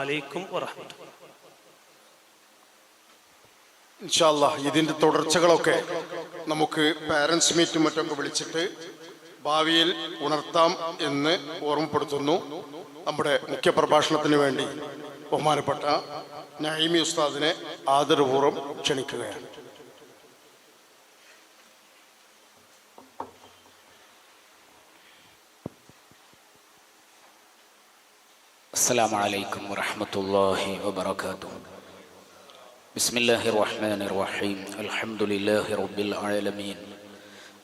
അലൈക്കും വറഹ്മത്തുള്ളാഹി. ഇൻഷാ അല്ലാഹ് ഇതിൻ്റെ തുടർച്ചകളൊക്കെ നമുക്ക് പാരൻസ് മീറ്റും മറ്റൊക്കെ വിളിച്ചിട്ട് ഭാവിയിൽ ഉണർത്താം എന്ന് ഓർമ്മപ്പെടുത്തുന്നു. നമ്മുടെ മുഖ്യ പ്രഭാഷണത്തിന് വേണ്ടി ബഹുമാനപ്പെട്ട നഈമി ഉസ്താദിനെ ആദരപൂർവ്വം ക്ഷണിക്കുകയാണ്. السلام عليكم ورحمة الله وبركاته. بسم الله الرحمن الرحيم. الحمد لله رب العالمين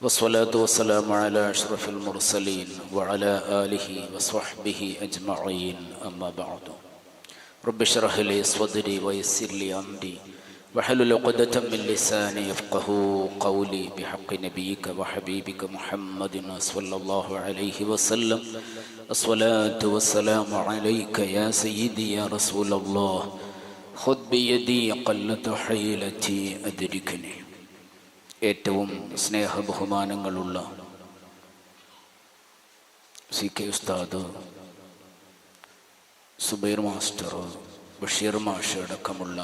والصلاة والسلام على أشرف المرسلين وعلى آله وصحبه أجمعين. أما بعد رب اشرح لي صدري ويسر لي أمري واحلل عقدة من لساني يفقهوا قولي بحق نبيك وحبيبك محمد صلى الله عليه وسلم. الصلاة والسلام عليك يا سيدي يا رسول الله خذ بيدي قلة حيلتي أدركني. ഏറ്റവും സ്നേഹബഹുമാനങ്ങളുള്ള സി കെ ഉസ്താദ്, സുബൈർ മാസ്റ്റർ, ബഷീർ മാഷ് അടക്കമുള്ള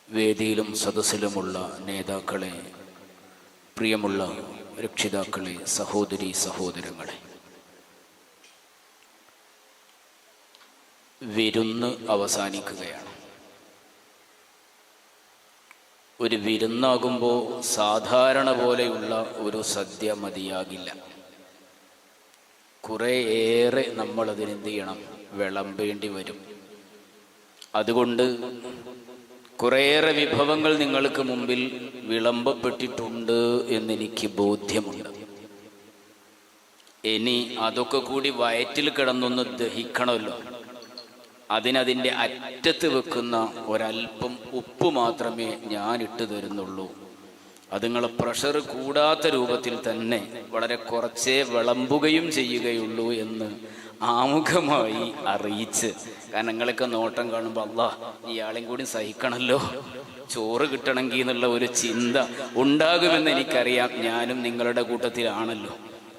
വേദിയിലും സദസ്സിലുമുള്ള നേതാക്കളെ, പ്രിയമുള്ള രക്ഷിതാക്കളെ, സഹോദരി സഹോദരങ്ങളെ, വിരുന്ന് അവസാനിക്കുകയാണ്. ഒരു വിരുന്നാകുമ്പോൾ സാധാരണ പോലെയുള്ള ഒരു സദ്യ മതിയാകില്ല. കുറേയേറെ നമ്മളതിനെന്ത് ചെയ്യണം, വിളമ്പേണ്ടി വരും. അതുകൊണ്ട് കുറേയേറെ വിഭവങ്ങൾ നിങ്ങൾക്ക് മുമ്പിൽ വിളമ്പപ്പെട്ടിട്ടുണ്ട് എന്നെനിക്ക് ബോധ്യമുണ്ട്. ഇനി അതൊക്കെ കൂടി വയറ്റിൽ കിടന്നൊന്ന് ദഹിക്കണമല്ലോ. അതിനതിൻ്റെ അറ്റത്ത് വെക്കുന്ന ഒരല്പം ഉപ്പ് മാത്രമേ ഞാൻ ഇട്ട് തരുന്നുള്ളൂ. അത് നിങ്ങളെ പ്രഷർ കൂടാത്ത രൂപത്തിൽ തന്നെ വളരെ കുറച്ചേ വിളമ്പുകയും ചെയ്യുകയുള്ളൂ എന്ന് ആമുഖമായി അറിയിച്ച്, കാരണം നിങ്ങളൊക്കെ നോട്ടം കാണുമ്പോൾ അല്ലാഹ് ഇയാളെയും കൂടി സഹിക്കണമല്ലോ, ചോറ് കിട്ടണമെങ്കിൽ എന്നുള്ള ഒരു ചിന്ത ഉണ്ടാകുമെന്ന് എനിക്കറിയാം. ഞാനും നിങ്ങളുടെ കൂട്ടത്തിലാണല്ലോ.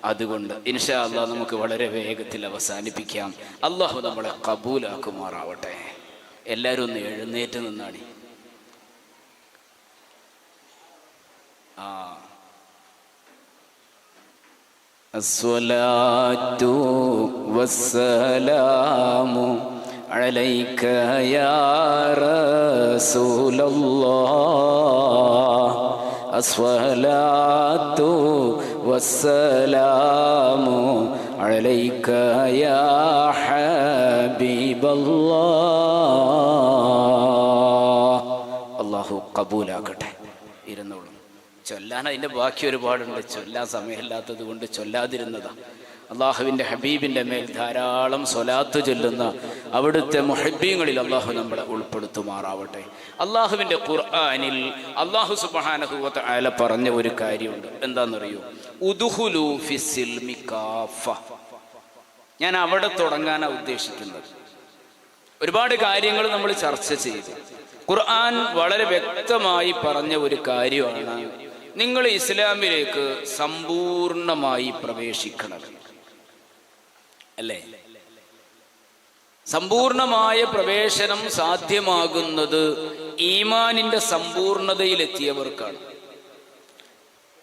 അതുകൊണ്ട് ഇൻഷാ അല്ലാഹ് നമുക്ക് വളരെ വേഗത്തിൽ അവസാനിപ്പിക്കാം. അല്ലാഹു നമ്മളെ കബൂലാക്കുമാറാവട്ടെ. എല്ലാവരും ഒന്ന് എഴുന്നേറ്റ് നിന്നാണ്. അസ്സലാത്തു വസ്സലാമു അലൈക യാ റസൂലല്ലാഹ്. അസ്സലാത്തു വസ്സലാമു അലൈക യാ ഹബീബല്ലാഹ്. അല്ലാഹു കബൂലാക്കട്ടെ. ഇരുന്നോളൂ. ചൊല്ലാൻ അതിൻ്റെ ബാക്കി ഒരുപാടുണ്ട്. ചൊല്ലാൻ സമയമില്ലാത്തത് കൊണ്ട് ചൊല്ലാതിരുന്നതാ. അള്ളാഹുവിൻ്റെ ഹബീബിൻ്റെ മേൽ ധാരാളം സ്വലാത്ത് ചൊല്ലുന്ന അവിടുത്തെ മുഹബ്ബീങ്ങളിൽ അള്ളാഹു നമ്മളെ ഉൾപ്പെടുത്തുമാറാവട്ടെ. അള്ളാഹുവിൻ്റെ ഖുർആനിൽ അള്ളാഹു സുബ്ഹാനഹു വ തആല പറഞ്ഞ ഒരു കാര്യമുണ്ട്. എന്താണെന്നറിയോ? ഉദ്ഖുലൂ ഫിസ്സിൽമി കാഫ. ഞാൻ അവിടെ തുടങ്ങാനാണ് ഉദ്ദേശിക്കുന്നത്. ഒരുപാട് കാര്യങ്ങൾ നമ്മൾ ചർച്ച ചെയ്തു. ഖുർആൻ വളരെ വ്യക്തമായി പറഞ്ഞ ഒരു കാര്യമാണ്, നിങ്ങൾ ഇസ്ലാമിലേക്ക് സമ്പൂർണമായി പ്രവേശിക്കണം. അല്ലേ? സമ്പൂർണമായ പ്രവേശനം സാധ്യമാകുന്നത് ഈമാനിന്റെ സമ്പൂർണതയിലെത്തിയവർക്കാണ്.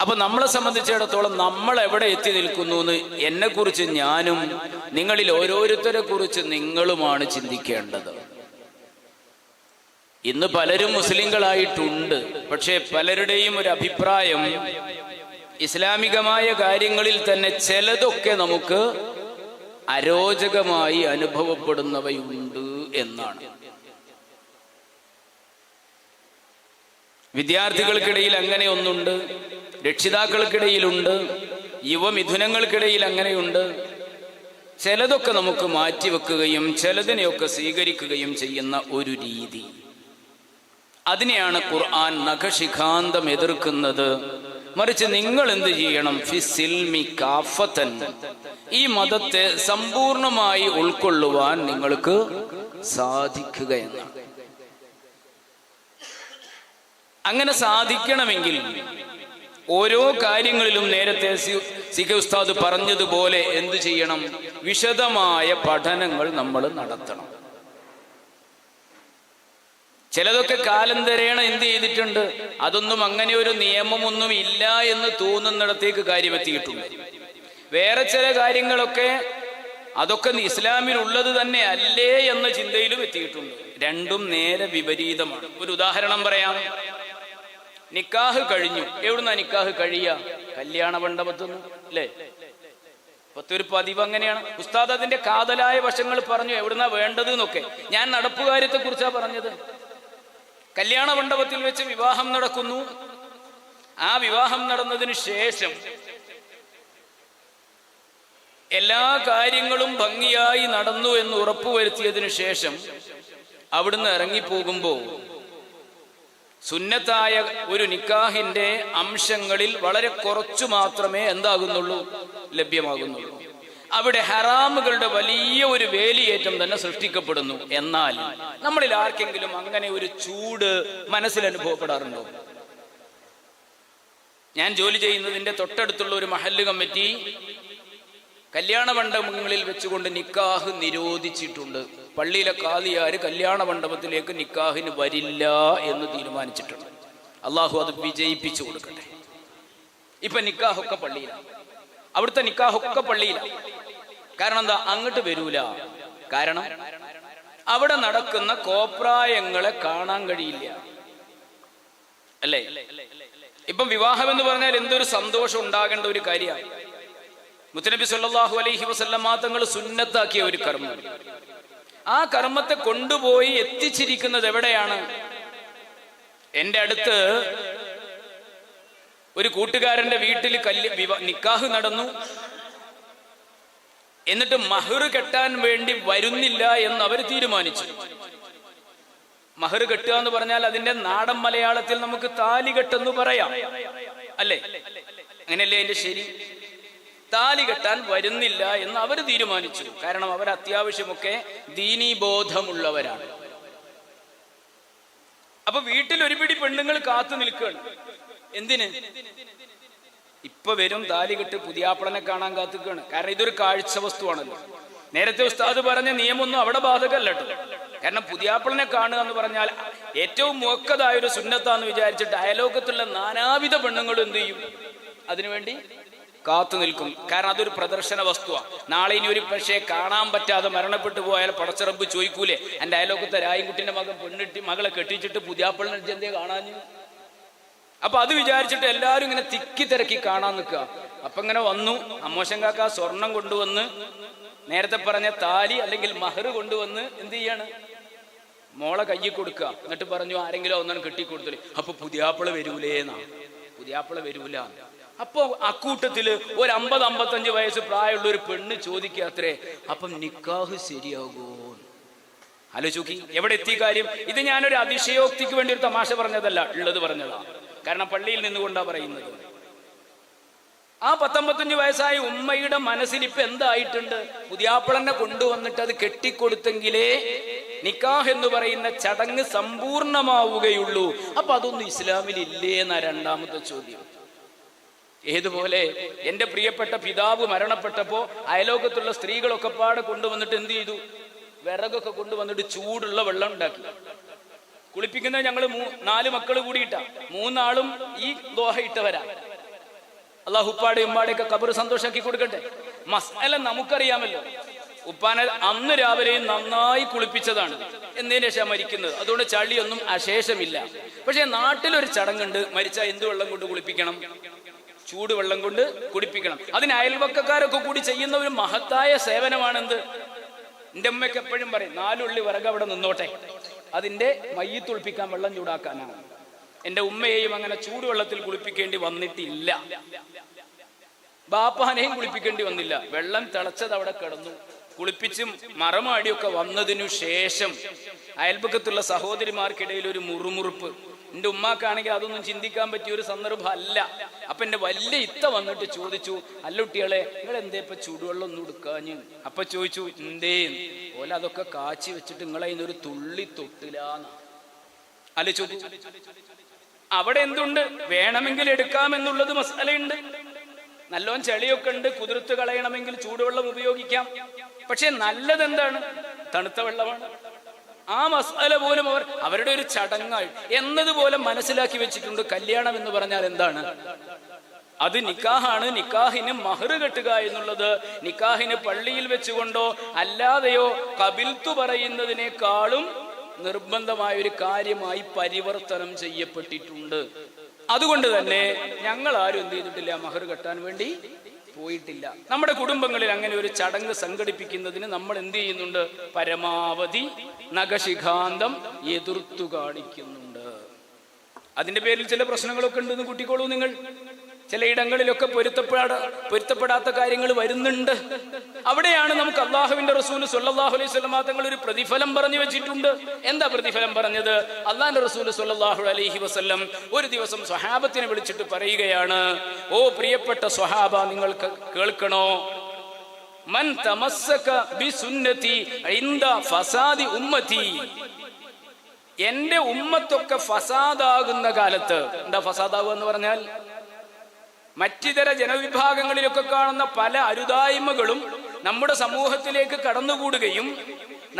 അപ്പൊ നമ്മളെ സംബന്ധിച്ചിടത്തോളം നമ്മൾ എവിടെ എത്തി നിൽക്കുന്നു എന്ന് എന്നെക്കുറിച്ച് ഞാനും നിങ്ങളിൽ ഓരോരുത്തരെ കുറിച്ച് നിങ്ങളുമാണ് ചിന്തിക്കേണ്ടത്. ഇന്ന് പലരും മുസ്ലിങ്ങളായിട്ടുണ്ട്. പക്ഷേ പലരുടെയും ഒരു അഭിപ്രായം ഇസ്ലാമികമായ കാര്യങ്ങളിൽ തന്നെ ചിലതൊക്കെ നമുക്ക് അരോചകമായി അനുഭവപ്പെടുന്നവയുണ്ട് എന്നാണ്. വിദ്യാർത്ഥികൾക്കിടയിൽ അങ്ങനെ ഒന്നുണ്ട്, രക്ഷിതാക്കൾക്കിടയിലുണ്ട്, യുവമിഥുനങ്ങൾക്കിടയിൽ അങ്ങനെയുണ്ട്. ചിലതൊക്കെ നമുക്ക് മാറ്റിവെക്കുകയും ചിലതിനെയൊക്കെ സ്വീകരിക്കുകയും ചെയ്യുന്ന ഒരു രീതി. അതിനെയാണ് ഖുർആൻ നഖശിഖാന്തം എതിർക്കുന്നത്. മറിച്ച് നിങ്ങൾ എന്ത് ചെയ്യണം? ഫിസ്സിൽമി കാഫത്തൻ. ഈ മതത്തെ സമ്പൂർണമായി ഉൾക്കൊള്ളുവാൻ നിങ്ങൾക്ക് സാധിക്കുക എന്നാണ്. അങ്ങനെ സാധിക്കണമെങ്കിൽ ഓരോ കാര്യങ്ങളിലും നേരത്തെ സി കെ ഉസ്താദ് പറഞ്ഞതുപോലെ എന്ത് ചെയ്യണം? വിശദമായ പഠനങ്ങൾ നമ്മൾ നടത്തണം. ചിലതൊക്കെ കാലന്തരേണ എന്ത് ചെയ്തിട്ടുണ്ട്, അതൊന്നും അങ്ങനെ ഒരു നിയമമൊന്നും ഇല്ല എന്ന് തോന്നുന്നിടത്തേക്ക് കാര്യമെത്തിയിട്ടുണ്ട്. വേറെ ചില കാര്യങ്ങളൊക്കെ അതൊക്കെ ഇസ്ലാമിൽ ഉള്ളത് തന്നെ അല്ലേ എന്ന ചിന്തയിലും എത്തിയിട്ടുണ്ട്. രണ്ടും നേരെ വിപരീതമാണ്. ഒരു ഉദാഹരണം പറയാം. നിക്കാഹ് കഴിഞ്ഞു. എവിടുന്നാ നിക്കാഹ് കഴിയ? കല്യാണ മണ്ഡപത്തുനിന്ന്, അല്ലേ? ഇപ്പത്തെ ഒരു പതിവ് അങ്ങനെയാണ്. ഉസ്താദ് അതിന്റെ കാതലായ വശങ്ങൾ പറഞ്ഞു, എവിടുന്നാ വേണ്ടത് എന്നൊക്കെ. ഞാൻ നടപ്പുകാര്യത്തെ കുറിച്ചാ പറഞ്ഞത്. കല്യാണ മണ്ഡപത്തിൽ വെച്ച് വിവാഹം നടക്കുന്നു. ആ വിവാഹം നടന്നതിന് ശേഷം എല്ലാ കാര്യങ്ങളും ഭംഗിയായി നടന്നു എന്ന് ഉറപ്പുവരുത്തിയതിനു ശേഷം അവിടുന്ന് ഇറങ്ങിപ്പോകുമ്പോ സുന്നത്തായ ഒരു നിക്കാഹിന്റെ അംശങ്ങളിൽ വളരെ കുറച്ചു മാത്രമേ എന്താകുന്നുള്ളൂ, ലഭ്യമാകുന്നുള്ളൂ. അവിടെ ഹറാമുകളുടെ വലിയ ഒരു വേലിയേറ്റം തന്നെ സൃഷ്ടിക്കപ്പെടുന്നു. എന്നാൽ നമ്മളിൽ ആർക്കെങ്കിലും അങ്ങനെ ഒരു ചൂട് മനസ്സിൽ അനുഭവപ്പെടാറുണ്ടോ? ഞാൻ ജോലി ചെയ്യുന്നതിന്റെ തൊട്ടടുത്തുള്ള ഒരു മഹല്ല് കമ്മിറ്റി കല്യാണ മണ്ഡപങ്ങളിൽ വെച്ചുകൊണ്ട് നിക്കാഹ് നിരോധിച്ചിട്ടുണ്ട്. പള്ളിയിലെ ഖാദിയാര് കല്യാണ മണ്ഡപത്തിലേക്ക് നിക്കാഹിന് വരില്ല എന്ന് തീരുമാനിച്ചിട്ടുണ്ട്. അള്ളാഹു അത് വിജയിപ്പിച്ചു കൊടുക്കട്ടെ. ഇപ്പൊ നിക്കാഹൊക്കെ പള്ളിയിലാണ്. അവിടുത്തെ നിക്കാഹൊക്കെ പള്ളിയിലാണ്. കാരണം എന്താ? അങ്ങോട്ട് വരൂല. കാരണം അവിടെ നടക്കുന്ന കോപ്രായങ്ങളെ കാണാൻ കഴിയില്ല, അല്ലേ? ഇപ്പം വിവാഹം എന്ന് പറഞ്ഞാൽ എന്തൊരു സന്തോഷം ഉണ്ടാകേണ്ട ഒരു കാര്യമാണ്. മുത്തനബി സല്ലല്ലാഹു അലൈഹി വസല്ലം തങ്ങൾ സുന്നത്താക്കിയ ഒരു കർമ്മം. ആ കർമ്മത്തെ കൊണ്ടുപോയി എത്തിച്ചിരിക്കുന്നത് എവിടെയാണ്? എന്റെ അടുത്ത് ഒരു കൂട്ടുകാരന്റെ വീട്ടിൽ നിക്കാഹ് നടന്നു. എന്നിട്ട് മഹർ കെട്ടാൻ വേണ്ടി വരുന്നില്ല എന്ന് അവർ തീരുമാനിച്ചു. മഹർ കെട്ടുക എന്ന് പറഞ്ഞാൽ അതിന്റെ നാടൻ മലയാളത്തിൽ നമുക്ക് താലി കെട്ടെന്ന് പറയാം, അല്ലേ? അങ്ങനെയല്ലേ അതിന്റെ ശരി? താലി കെട്ടാൻ വരുന്നില്ല എന്ന് അവർ തീരുമാനിച്ചു. കാരണം അവർ അത്യാവശ്യമൊക്കെ ദീനീ ബോധമുള്ളവരാണ്. അപ്പൊ വീട്ടിൽ ഒരു പിടി പെണ്ണുങ്ങൾ കാത്തു നിൽക്കുകയാണ്. എന്തിന്? ഇപ്പൊ വരും താലി കെട്ട് പുതിയാപ്പളനെ കാണാൻ കാത്തുകയാണ്. കാരണം ഇതൊരു കാഴ്ച വസ്തുവാണല്ലോ. നേരത്തെ ഉസ്താദ് പറഞ്ഞ നിയമമൊന്നും അവിടെ ബാധകല്ല കേട്ടോ. കാരണം പുതിയാപ്പളനെ കാണുക എന്ന് പറഞ്ഞാൽ ഏറ്റവും മുവക്കതായ ഒരു സുന്നത്താന്ന് വിചാരിച്ചിട്ട് അയലോകത്തുള്ള നാനാവിധ പെണ്ണുങ്ങളും എന്ത് ചെയ്യും? അതിനുവേണ്ടി കാത്തു നിൽക്കും. കാരണം അതൊരു പ്രദർശന വസ്തുവാണ്. നാളെ ഇനി ഒരു പക്ഷേ കാണാൻ പറ്റാതെ മരണപ്പെട്ടു പോയാൽ പടച്ചറമ്പ് ചോദിക്കൂലേ, എന്റെ അയലോകത്തെ രായൻകുട്ടിന്റെ മകളെ കെട്ടിച്ചിട്ട് പുതിയാപ്പളിനെ എന്തേ കാണാൻ? അപ്പൊ അത് വിചാരിച്ചിട്ട് എല്ലാവരും ഇങ്ങനെ തിക്കി തിരക്കി കാണാൻ നിൽക്കുക. അപ്പൊ ഇങ്ങനെ വന്നു അമ്മോശൻ കാക്ക സ്വർണം കൊണ്ടുവന്ന്, നേരത്തെ പറഞ്ഞ താലി അല്ലെങ്കിൽ മഹർ കൊണ്ടുവന്ന് എന്ത് ചെയ്യാണ്? മോളെ കയ്യിൽ കൊടുക്കുക. എന്നിട്ട് പറഞ്ഞു ആരെങ്കിലും ഒന്നും കെട്ടിക്കൊടുത്തില്ലേ. അപ്പൊ പുതിയാപ്പിള വരൂലേന്നാ. പുതിയാപ്പിള വരൂല. അപ്പൊ അക്കൂട്ടത്തില് ഒരു 50-55 വയസ്സ് പ്രായമുള്ള ഒരു പെണ്ണ് ചോദിക്കുക അത്രേ, അപ്പം നിക്കാഹ് ശരിയാകൂ? ആലോചിക്കി എവിടെ എത്തി കാര്യം. ഇത് ഞാനൊരു അതിശയോക്തിക്ക് വേണ്ടി ഒരു തമാശ പറഞ്ഞതല്ല, ഉള്ളത് പറഞ്ഞതാ. കാരണം പള്ളിയിൽ നിന്നുകൊണ്ടാ പറയുന്നത്. ആ 50-55 വയസ്സായ ഉമ്മയുടെ മനസ്സിൽ ഇപ്പൊ എന്തായിട്ടുണ്ട്? പുതിയാപ്പിളനെ കൊണ്ടുവന്നിട്ട് അത് കെട്ടിക്കൊടുത്തെങ്കിലേ നിക്കാഹ് എന്ന് പറയുന്ന ചടങ്ങ് സമ്പൂർണമാവുകയുള്ളൂ. അപ്പൊ അതൊന്നും ഇസ്ലാമിൽ ഇല്ലേ എന്നാ രണ്ടാമത്തെ ചോദ്യം. ഏതുപോലെ എന്റെ പ്രിയപ്പെട്ട പിതാവ് മരണപ്പെട്ടപ്പോ അയലോകത്തുള്ള സ്ത്രീകളൊക്കെ പാടെ കൊണ്ടുവന്നിട്ട് എന്ത് ചെയ്തു? വിറകൊക്കെ കൊണ്ടുവന്നിട്ട് ചൂടുള്ള വെള്ളം ഉണ്ടാക്കി കുളിപ്പിക്കുന്നത്. ഞങ്ങൾ 4 മക്കൾ കൂടിയിട്ടാ. 3 ആളും ഈ ദോഹ ഇട്ടവരാ. അള്ളാഹു ഉപ്പാടെ ഉമ്മാടെയൊക്കെ ഖബർ സന്തോഷാക്കി കൊടുക്കട്ടെ. മസ്അല നമുക്കറിയാമല്ലോ. ഉപ്പാനെ അന്ന് രാവിലെയും നന്നായി കുളിപ്പിച്ചതാണ്. എന്നതിന് ശേഷം മരിക്കുന്നത്. അതുകൊണ്ട് ചളിയൊന്നും അശേഷമില്ല. പക്ഷെ നാട്ടിലൊരു ചടങ്ങുണ്ട്, മരിച്ചാൽ എന്ത് വെള്ളം കൊണ്ട് കുളിപ്പിക്കണം? ചൂടുവെള്ളം കൊണ്ട് കുടിപ്പിക്കണം. അതിന് അയൽവക്കക്കാരൊക്കെ കൂടി ചെയ്യുന്ന ഒരു മഹത്തായ സേവനമാണെന്ത്. എൻ്റെ അമ്മയ്ക്ക് എപ്പോഴും പറയും, 4 ഉള്ളി വിറക് അവിടെ നിന്നോട്ടെ, അതിന്റെ മയ്യത്തുളിപ്പിക്കാൻ വെള്ളം ചൂടാക്കാനാണ്. എൻ്റെ ഉമ്മയെയും അങ്ങനെ ചൂടുവെള്ളത്തിൽ കുളിപ്പിക്കേണ്ടി വന്നിട്ടില്ല. ബാപ്പാനെയും കുളിപ്പിക്കേണ്ടി വന്നില്ല. വെള്ളം തിളച്ചത് അവിടെ കിടന്നു. കുളിപ്പിച്ചും മറമാടിയൊക്കെ വന്നതിനു ശേഷം അയൽപക്കത്തുള്ള സഹോദരിമാർക്കിടയിൽ ഒരു മുറുമുറുപ്പ്. എൻ്റെ ഉമ്മാക്കാണെങ്കിൽ അതൊന്നും ചിന്തിക്കാൻ പറ്റിയ ഒരു സന്ദർഭം അല്ല. അപ്പൊ എൻ്റെ വലിയ ഇത്ത വന്നിട്ട് ചോദിച്ചു, അല്ല കുട്ടികളെ നിങ്ങൾ എന്തേ ഇപ്പൊ ചൂടുവെള്ളം ഒന്നും എടുക്കാഞ്ഞ്? അപ്പൊ ചോദിച്ചു എന്തേ? ഓല അതൊക്കെ കാച്ചി വെച്ചിട്ട് നിങ്ങളെ ഇന്നൊരു തുള്ളി തൊട്ടില്ലാന്ന്. അല്ല ചോദിച്ചു. അവിടെ എന്തുണ്ട്? വേണമെങ്കിൽ എടുക്കാമെന്നുള്ളത് മസാലയുണ്ട്. നല്ലോണം ചെളിയൊക്കെ ഉണ്ട്. കുതിർത്ത് കളയണമെങ്കിൽ ചൂടുവെള്ളം ഉപയോഗിക്കാം. പക്ഷെ നല്ലത് എന്താണ്? തണുത്ത വെള്ളമാണ്. ആ മസ്അല പോലും അവരുടെ ഒരു ചടങ്ങായി എന്നതുപോലെ മനസ്സിലാക്കി വെച്ചിട്ടുണ്ട്. കല്യാണം എന്ന് പറഞ്ഞാൽ എന്താണ്? അത് നിക്കാഹാണ്. നിക്കാഹിന് മഹർ കെട്ടുക എന്നുള്ളത് നിക്കാഹിന് പള്ളിയിൽ വെച്ചുകൊണ്ടോ അല്ലാതെയോ കബിൽത്തു പറയുന്നതിനേക്കാളും നിർബന്ധമായ ഒരു കാര്യമായി പരിവർത്തനം ചെയ്യപ്പെട്ടിട്ടുണ്ട്. അതുകൊണ്ട് തന്നെ ഞങ്ങൾ ആരും എന്ത് ചെയ്തിട്ടില്ല, മഹർ കെട്ടാൻ വേണ്ടി പോയിട്ടില്ല. നമ്മുടെ കുടുംബങ്ങളിൽ അങ്ങനെ ഒരു ചടങ്ങ് സംഘടിപ്പിക്കുന്നതിന് നമ്മൾ എന്ത് ചെയ്യുന്നുണ്ട്? പരമാവധി നഖശിഖാന്തം എതിർത്തു കാണിക്കുന്നുണ്ട്. അതിന്റെ പേരിൽ ചില പ്രശ്നങ്ങളൊക്കെ ഉണ്ടെന്ന് കൂട്ടിക്കോളൂ നിങ്ങൾ. ചിലയിടങ്ങളിലൊക്കെ പൊരുത്തപ്പെടാത്ത കാര്യങ്ങൾ വരുന്നുണ്ട്. അവിടെയാണ് നമുക്ക് അള്ളാഹുവിന്റെ റസൂൽ സ്വല്ലല്ലാഹു അലൈഹി വസല്ലം തങ്ങൾ ഒരു പ്രതിഫലം പറഞ്ഞു വെച്ചിട്ടുണ്ട്. എന്താ പ്രതിഫലം പറഞ്ഞത്? അള്ളാഹുവിന്റെ റസൂൽ സ്വല്ലല്ലാഹു അലൈഹി വസല്ലം ഒരു ദിവസം സ്വഹാബത്തിനെ വിളിച്ചിട്ട് പറയുകയാണ്, ഓ പ്രിയപ്പെട്ട സ്വഹാബ, നിങ്ങൾ കേൾക്കണോ, മൻ തമസ്സക ബിസുന്നതി ഇൻദ ഫസാദി ഉമ്മതി, എന്റെ ഉമ്മത്തൊക്കെ ഫസാദാകുന്ന കാലത്ത്. എന്താ ഫസാദാകുക എന്ന് പറഞ്ഞാൽ? മറ്റിതര ജനവിഭാഗങ്ങളിലൊക്കെ കാണുന്ന പല അരുതായ്മകളും നമ്മുടെ സമൂഹത്തിലേക്ക് കടന്നുകൂടുകയും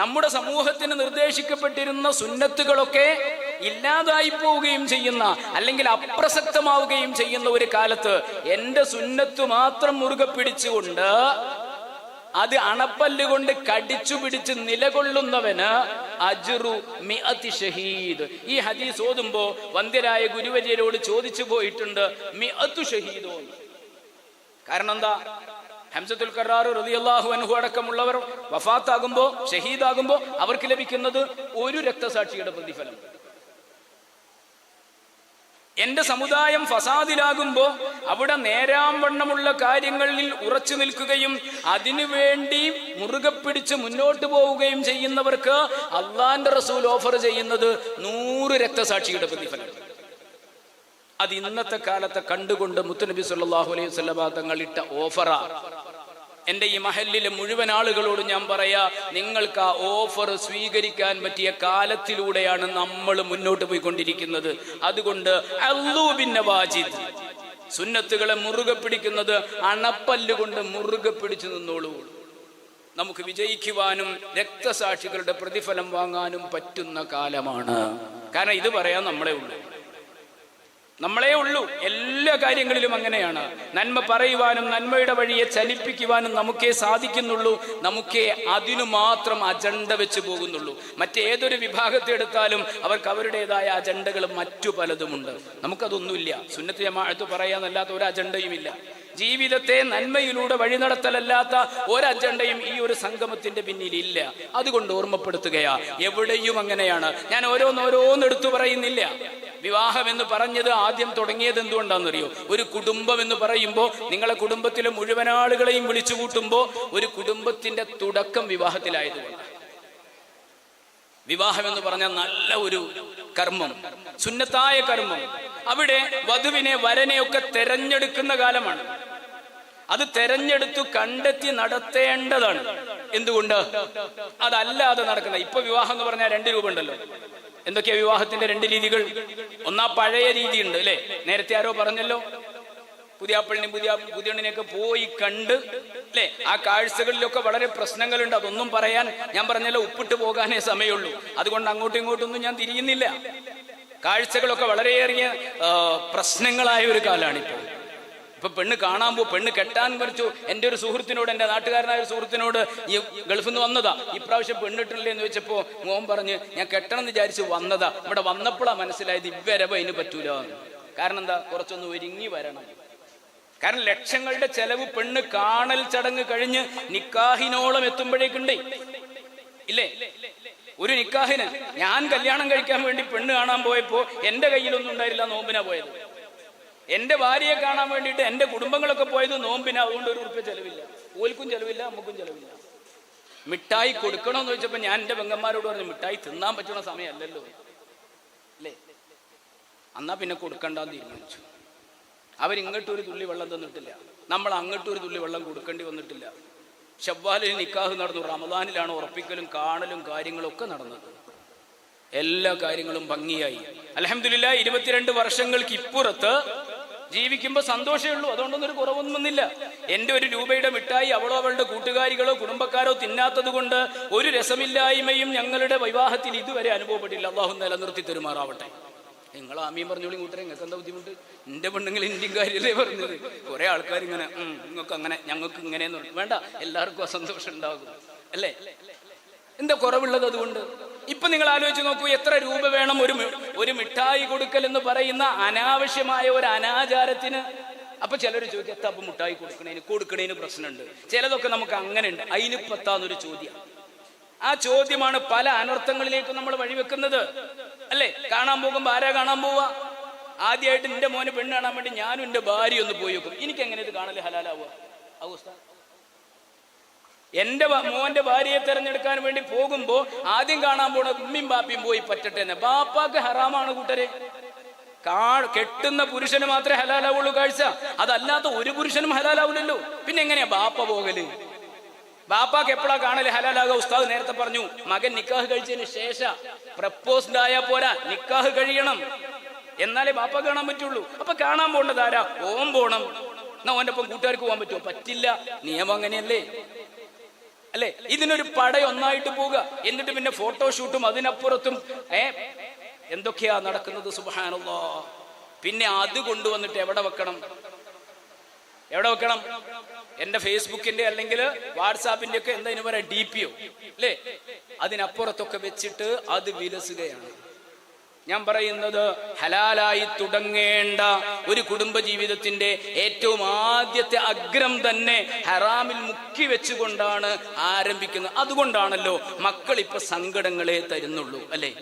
നമ്മുടെ സമൂഹത്തിന് നിർദ്ദേശിക്കപ്പെട്ടിരുന്ന സുന്നത്തുകളൊക്കെ ഇല്ലാതായി പോവുകയും ചെയ്യുന്ന, അല്ലെങ്കിൽ അപ്രസക്തമാവുകയും ചെയ്യുന്ന ഒരു കാലത്ത് എന്റെ സുന്നത്ത് മാത്രം മുറുകെ പിടിച്ചുകൊണ്ട് അത് അണപ്പല്ലുകൊണ്ട് കടിച്ചു പിടിച്ച് നിലകൊള്ളുന്നവന് അജ്റു മിഅത്തി ഷഹീദ്. ഈ ഹദീസ് ഓതുമ്പോ വന്ദ്യരായ ഗുരുവര്യരോട് ചോദിച്ചു പോയിട്ടുണ്ട്, മിഅത്തു ഷഹീദോ? കാരണം എന്താ? ഹംസത്തുൽ കറാർ റളിയല്ലാഹു അൻഹു അടക്കമുള്ളവർ വഫാത്താകുമ്പോ, ഷഹീദാകുമ്പോ അവർക്ക് ലഭിക്കുന്നത് ഒരു രക്തസാക്ഷിയുടെ പ്രതിഫലം. എന്റെ സമുദായം ഫസാദിലാകുമ്പോ അവിടെ നേരാംവണ്ണമുള്ള കാര്യങ്ങളിൽ ഉറച്ചു നിൽക്കുകയും അതിനുവേണ്ടി മുറുകെ പിടിച്ച് മുന്നോട്ട് പോവുകയും ചെയ്യുന്നവർക്ക് അള്ളാന്റെ റസൂൽ ഓഫർ ചെയ്യുന്നത് 100 രക്തസാക്ഷിയുടെ പ്രതിഫലം. അത് ഇന്നത്തെ കാലത്തെ കണ്ടുകൊണ്ട് മുത്തുനബി സല്ലല്ലാഹു അലൈഹി വസല്ലം തങ്ങൾ ഇട്ട ഓഫറാ. എന്റെ ഈ മഹല്ലിലെ മുഴുവൻ ആളുകളോട് ഞാൻ പറയാ, നിങ്ങൾക്ക് ആ ഓഫർ സ്വീകരിക്കാൻ പറ്റിയ കാലത്തിലൂടെയാണ് നമ്മൾ മുന്നോട്ട് പോയിക്കൊണ്ടിരിക്കുന്നത്. അതുകൊണ്ട് അള്ളൂ ബിൻ വാജിദ്, സുന്നത്തുകളെ മുറുകെ പിടിക്കുന്നത് അണപ്പല്ലുകൊണ്ട് മുറുകെ പിടിച്ചു നിന്നോളൂ. നമുക്ക് വിജയിക്കുവാനും രക്തസാക്ഷികളുടെ പ്രതിഫലം വാങ്ങാനും പറ്റുന്ന കാലമാണ്. കാരണം ഇത് പറയാൻ നമ്മളേ ഉള്ളൂ. എല്ലാ കാര്യങ്ങളിലും അങ്ങനെയാണ്. നന്മ പറയുവാനും നന്മയുടെ വഴിയെ ചലിപ്പിക്കുവാനും നമുക്കേ സാധിക്കുന്നുള്ളൂ. നമുക്കേ അതിനു മാത്രം അജണ്ട വെച്ച് പോകുന്നുള്ളൂ. മറ്റേതൊരു വിഭാഗത്തെ എടുത്താലും അവർക്ക് അവരുടേതായ അജണ്ടകൾ മറ്റു പലതുമുണ്ട്. നമുക്കതൊന്നുമില്ല. സുന്നത്ത് ജമാഅത്ത് പറയാന്നല്ലാത്ത ഒരു അജണ്ടയുമില്ല. ജീവിതത്തെ നന്മയിലൂടെ വഴി നടത്തലല്ലാത്ത ഒരു അജണ്ടയും ഈ ഒരു സംഗമത്തിന്റെ പിന്നിൽ ഇല്ല. അതുകൊണ്ട് ഓർമ്മപ്പെടുത്തുകയാ, എവിടെയും അങ്ങനെയാണ്. ഞാൻ ഓരോന്നെടുത്തു പറയുന്നില്ല. വിവാഹം എന്ന് പറഞ്ഞത് ആദ്യം തുടങ്ങിയത് എന്തുകൊണ്ടാണെന്നറിയോ? ഒരു കുടുംബം എന്ന് പറയുമ്പോൾ നിങ്ങളെ കുടുംബത്തിലെ മുഴുവൻ ആളുകളെയും വിളിച്ചു കൂട്ടുമ്പോൾ ഒരു കുടുംബത്തിന്റെ തുടക്കം വിവാഹത്തിലായതുകൊണ്ട്. വിവാഹം എന്ന് പറഞ്ഞാൽ നല്ല ഒരു കർമ്മം, സുന്നത്തായ കർമ്മം. അവിടെ വധുവിനെ വരനെയൊക്കെ തെരഞ്ഞെടുക്കുന്ന കാലമാണ്. അത് തെരഞ്ഞെടുത്തു കണ്ടെത്തി നടത്തേണ്ടതാണ്. എന്തുകൊണ്ട്? അതല്ലാതെ നടക്കുന്ന. ഇപ്പൊ വിവാഹം എന്ന് പറഞ്ഞാൽ 2 രൂപ ഉണ്ടല്ലോ. എന്തൊക്കെയാ വിവാഹത്തിന്റെ 2 രീതികൾ? ഒന്നാ പഴയ രീതിയുണ്ട് അല്ലെ, നേരത്തെ ആരോ പറഞ്ഞല്ലോ, പുതിയാപ്പിളിനെയും പുതിയണ്ണിനെയൊക്കെ പോയി കണ്ട് അല്ലെ, ആ കാഴ്ചകളിലൊക്കെ വളരെ പ്രശ്നങ്ങളുണ്ട്. അതൊന്നും പറയാൻ ഞാൻ പറഞ്ഞല്ലോ, ഉപ്പിട്ട് പോകാനേ സമയമുള്ളൂ. അതുകൊണ്ട് അങ്ങോട്ടും ഇങ്ങോട്ടൊന്നും ഞാൻ തിരിയുന്നില്ല. കാഴ്ചകളൊക്കെ വളരെയേറിയ പ്രശ്നങ്ങളായ ഒരു കാലമാണ് ഇപ്പൊ പെണ്ണ് കാണാൻ പെണ്ണ് കെട്ടാൻ പറിച്ചു. എൻ്റെ ഒരു സുഹൃത്തിനോട്, എൻ്റെ നാട്ടുകാരനായ ഒരു സുഹൃത്തിനോട്, ഈ ഗൾഫിൽ നിന്ന് വന്നതാ, ഇപ്രാവശ്യം പെണ്ണിട്ടില്ലേ എന്ന് വെച്ചപ്പോ മോൻ പറഞ്ഞ് ഞാൻ കെട്ടണം എന്ന് വിചാരിച്ച് വന്നതാ. ഇവിടെ വന്നപ്പോഴാണ് മനസ്സിലായത് ഇവരവ അതിന് പറ്റൂല. കാരണം എന്താ? കുറച്ചൊന്ന് ഒരുങ്ങി വരണം. കാരണം ലക്ഷങ്ങളുടെ ചെലവ് പെണ്ണ് കാണൽ ചടങ്ങ് കഴിഞ്ഞ് നിക്കാഹിനോളം എത്തുമ്പോഴേക്കുണ്ടേ ഇല്ലേ? ഒരു നിക്കാഹിന് ഞാൻ കല്യാണം കഴിക്കാൻ വേണ്ടി പെണ്ണ് കാണാൻ പോയപ്പോ എന്റെ കയ്യിലൊന്നും ഉണ്ടായില്ല, നോമ്പിനാ പോയത്. എന്റെ ഭാര്യയെ കാണാൻ വേണ്ടിയിട്ട് എന്റെ കുടുംബങ്ങളൊക്കെ പോയത് നോമ്പിനാ. അതുകൊണ്ട് 1 ഉറുപ്പിക ചെലവില്ല. ഓൽക്കും ചെലവില്ല, നമുക്കും ചെലവില്ല. മിഠായി കൊടുക്കണമെന്ന് ചോദിച്ചപ്പോ ഞാൻ എന്റെ പെങ്ങന്മാരോട് പറഞ്ഞു, മിഠായി തിന്നാൻ പറ്റുന്ന സമയമല്ലല്ലോ അല്ലേ, എന്നാ പിന്നെ കൊടുക്കണ്ടെന്ന് തീരുമാനിച്ചു. അവരിങ്ങോട്ടൊരു തുള്ളി വെള്ളം തന്നിട്ടില്ല, നമ്മൾ അങ്ങോട്ടൊരു തുള്ളി വെള്ളം കൊടുക്കേണ്ടി വന്നിട്ടില്ല. ശവ്വാലിൽ നിക്കാഹ് നടന്നു, റമദാനിലാണ് ഉറപ്പിക്കലും കാണലും കാര്യങ്ങളും ഒക്കെ നടന്നത്. എല്ലാ കാര്യങ്ങളും ഭംഗിയായി. അൽഹംദുലില്ലാഹ് 22 വർഷങ്ങൾക്ക് ഇപ്പുറത്ത് ജീവിക്കുമ്പോൾ സന്തോഷമേ ഉള്ളൂ, അതുകൊണ്ടൊന്നും ഒരു കുറവൊന്നും വന്നില്ല. എൻ്റെ ഒരു രൂപയുടെ മിഠായി അവളോ അവളുടെ കൂട്ടുകാരികളോ കുടുംബക്കാരോ തിന്നാത്തത് കൊണ്ട് ഒരു രസമില്ലായ്മയും ഞങ്ങളുടെ വിവാഹത്തിൽ ഇതുവരെ അനുഭവപ്പെട്ടില്ല. അള്ളാഹു നിലനിർത്തി തെരുമാറാവട്ടെ. നിങ്ങൾ ആമീൻ പറഞ്ഞോളി കൂട്ടരെ, നിങ്ങൾക്ക് എന്താ ബുദ്ധിമുട്ട്? എൻ്റെ പെണ്ണുങ്ങൾ ഇന്ത്യൻ കാര്യമല്ലേ പറഞ്ഞത്. കുറെ ആൾക്കാർ ഇങ്ങനെ നിങ്ങൾക്ക് അങ്ങനെ ഞങ്ങൾക്ക് ഇങ്ങനെയെന്ന് പറഞ്ഞു. വേണ്ട, എല്ലാവർക്കും അസന്തോഷം ഉണ്ടാകും അല്ലേ? എന്താ കുറവുള്ളത് അതുകൊണ്ട്? ഇപ്പൊ നിങ്ങൾ ആലോചിച്ച് നോക്കൂ, എത്ര രൂപ വേണം ഒരു മിഠായി കൊടുക്കൽ എന്ന് പറയുന്ന അനാവശ്യമായ ഒരു അനാചാരത്തിന്? അപ്പൊ ചിലർ ചോദിക്കും, എത്താ അപ്പൊ മിഠായി കൊടുക്കണേന് പ്രശ്നമുണ്ട്. ചിലതൊക്കെ നമുക്ക് അങ്ങനെ ഉണ്ട്, അതിന് പത്താന്നൊരു ചോദ്യം. ആ ചോദ്യമാണ് പല അനർത്ഥങ്ങളിലേക്കും നമ്മൾ വഴിവെക്കുന്നത് അല്ലേ? കാണാൻ പോകുമ്പോ ആരാ കാണാൻ പോവാ? ആദ്യമായിട്ട് എന്റെ മോന് പെണ്ണ് കാണാൻ വേണ്ടി ഞാനും എന്റെ ഭാര്യ ഒന്ന് പോയി വെക്കും. എനിക്ക് എങ്ങനെ ഇത് കാണല് ഹലാലാവുക? അവസ്ഥ എന്റെ മോന്റെ ഭാര്യയെ തെരഞ്ഞെടുക്കാൻ വേണ്ടി പോകുമ്പോ ആദ്യം കാണാൻ പോണ ഉമ്മയും ബാപ്പയും പോയി പറ്റട്ടെ എന്ന്. ബാപ്പാക്ക് ഹറാമാണ് കൂട്ടരെ. കെട്ടുന്ന പുരുഷന് മാത്രമേ ഹലാലാവുള്ളൂ കാഴ്ച, അതല്ലാത്ത ഒരു പുരുഷനും ഹലാലാവില്ലല്ലോ. പിന്നെ എങ്ങനെയാ ബാപ്പ പോകല്? ബാപ്പാക്ക് എപ്പോഴാ കാണല് ഹലാലാകുക? ഉസ്താദ് നേരത്തെ പറഞ്ഞു, മകൻ നിക്കാഹ് കഴിച്ചതിന് ശേഷം പ്രപ്പോസ്ഡ് ആയാ പോരാ, നിക്കാഹ് കഴിയണം, എന്നാലേ ബാപ്പ കാണാൻ പറ്റുള്ളൂ. അപ്പൊ കാണാൻ പോകേണ്ടത് ആരാ? ഓൻ പോണം. എന്നാ ഓന്റെ ഒപ്പം കൂട്ടുകാർക്ക് പോകാൻ പറ്റുമോ? പറ്റില്ല, നിയമം അങ്ങനെയല്ലേ അല്ലേ? ഇതിനൊരു പടയൊന്നായിട്ട് പോവുക, എന്നിട്ട് പിന്നെ ഫോട്ടോഷൂട്ടും അതിനപ്പുറത്തും എന്തൊക്കെയാ നടക്കുന്നത്? സുബ്ഹാനല്ലാഹ്. പിന്നെ അത് കൊണ്ടുവന്നിട്ട് എവിടെ വെക്കണം? എന്റെ ഫേസ്ബുക്കിന്റെ അല്ലെങ്കിൽ വാട്സാപ്പിന്റെ ഒക്കെ എന്താ പറയാ, DP-യോ അല്ലേ? അതിനപ്പുറത്തൊക്കെ വെച്ചിട്ട് അത് വിലസുകയാണ്. ഞാൻ പറയുന്നത്, ഹലാലായി തുടങ്ങേണ്ട ഒരു കുടുംബ ജീവിതത്തിന്റെ ഏറ്റവും ആദ്യത്തെ അഗ്രം തന്നെ ഹറാമിൽ മുക്കി വെച്ചുകൊണ്ടാണ് ആരംഭിക്കുന്നത്. അതുകൊണ്ടാണല്ലോ മക്കൾ ഇപ്പൊ സങ്കടങ്ങളെ തരുന്നുള്ളൂ അല്ലേ?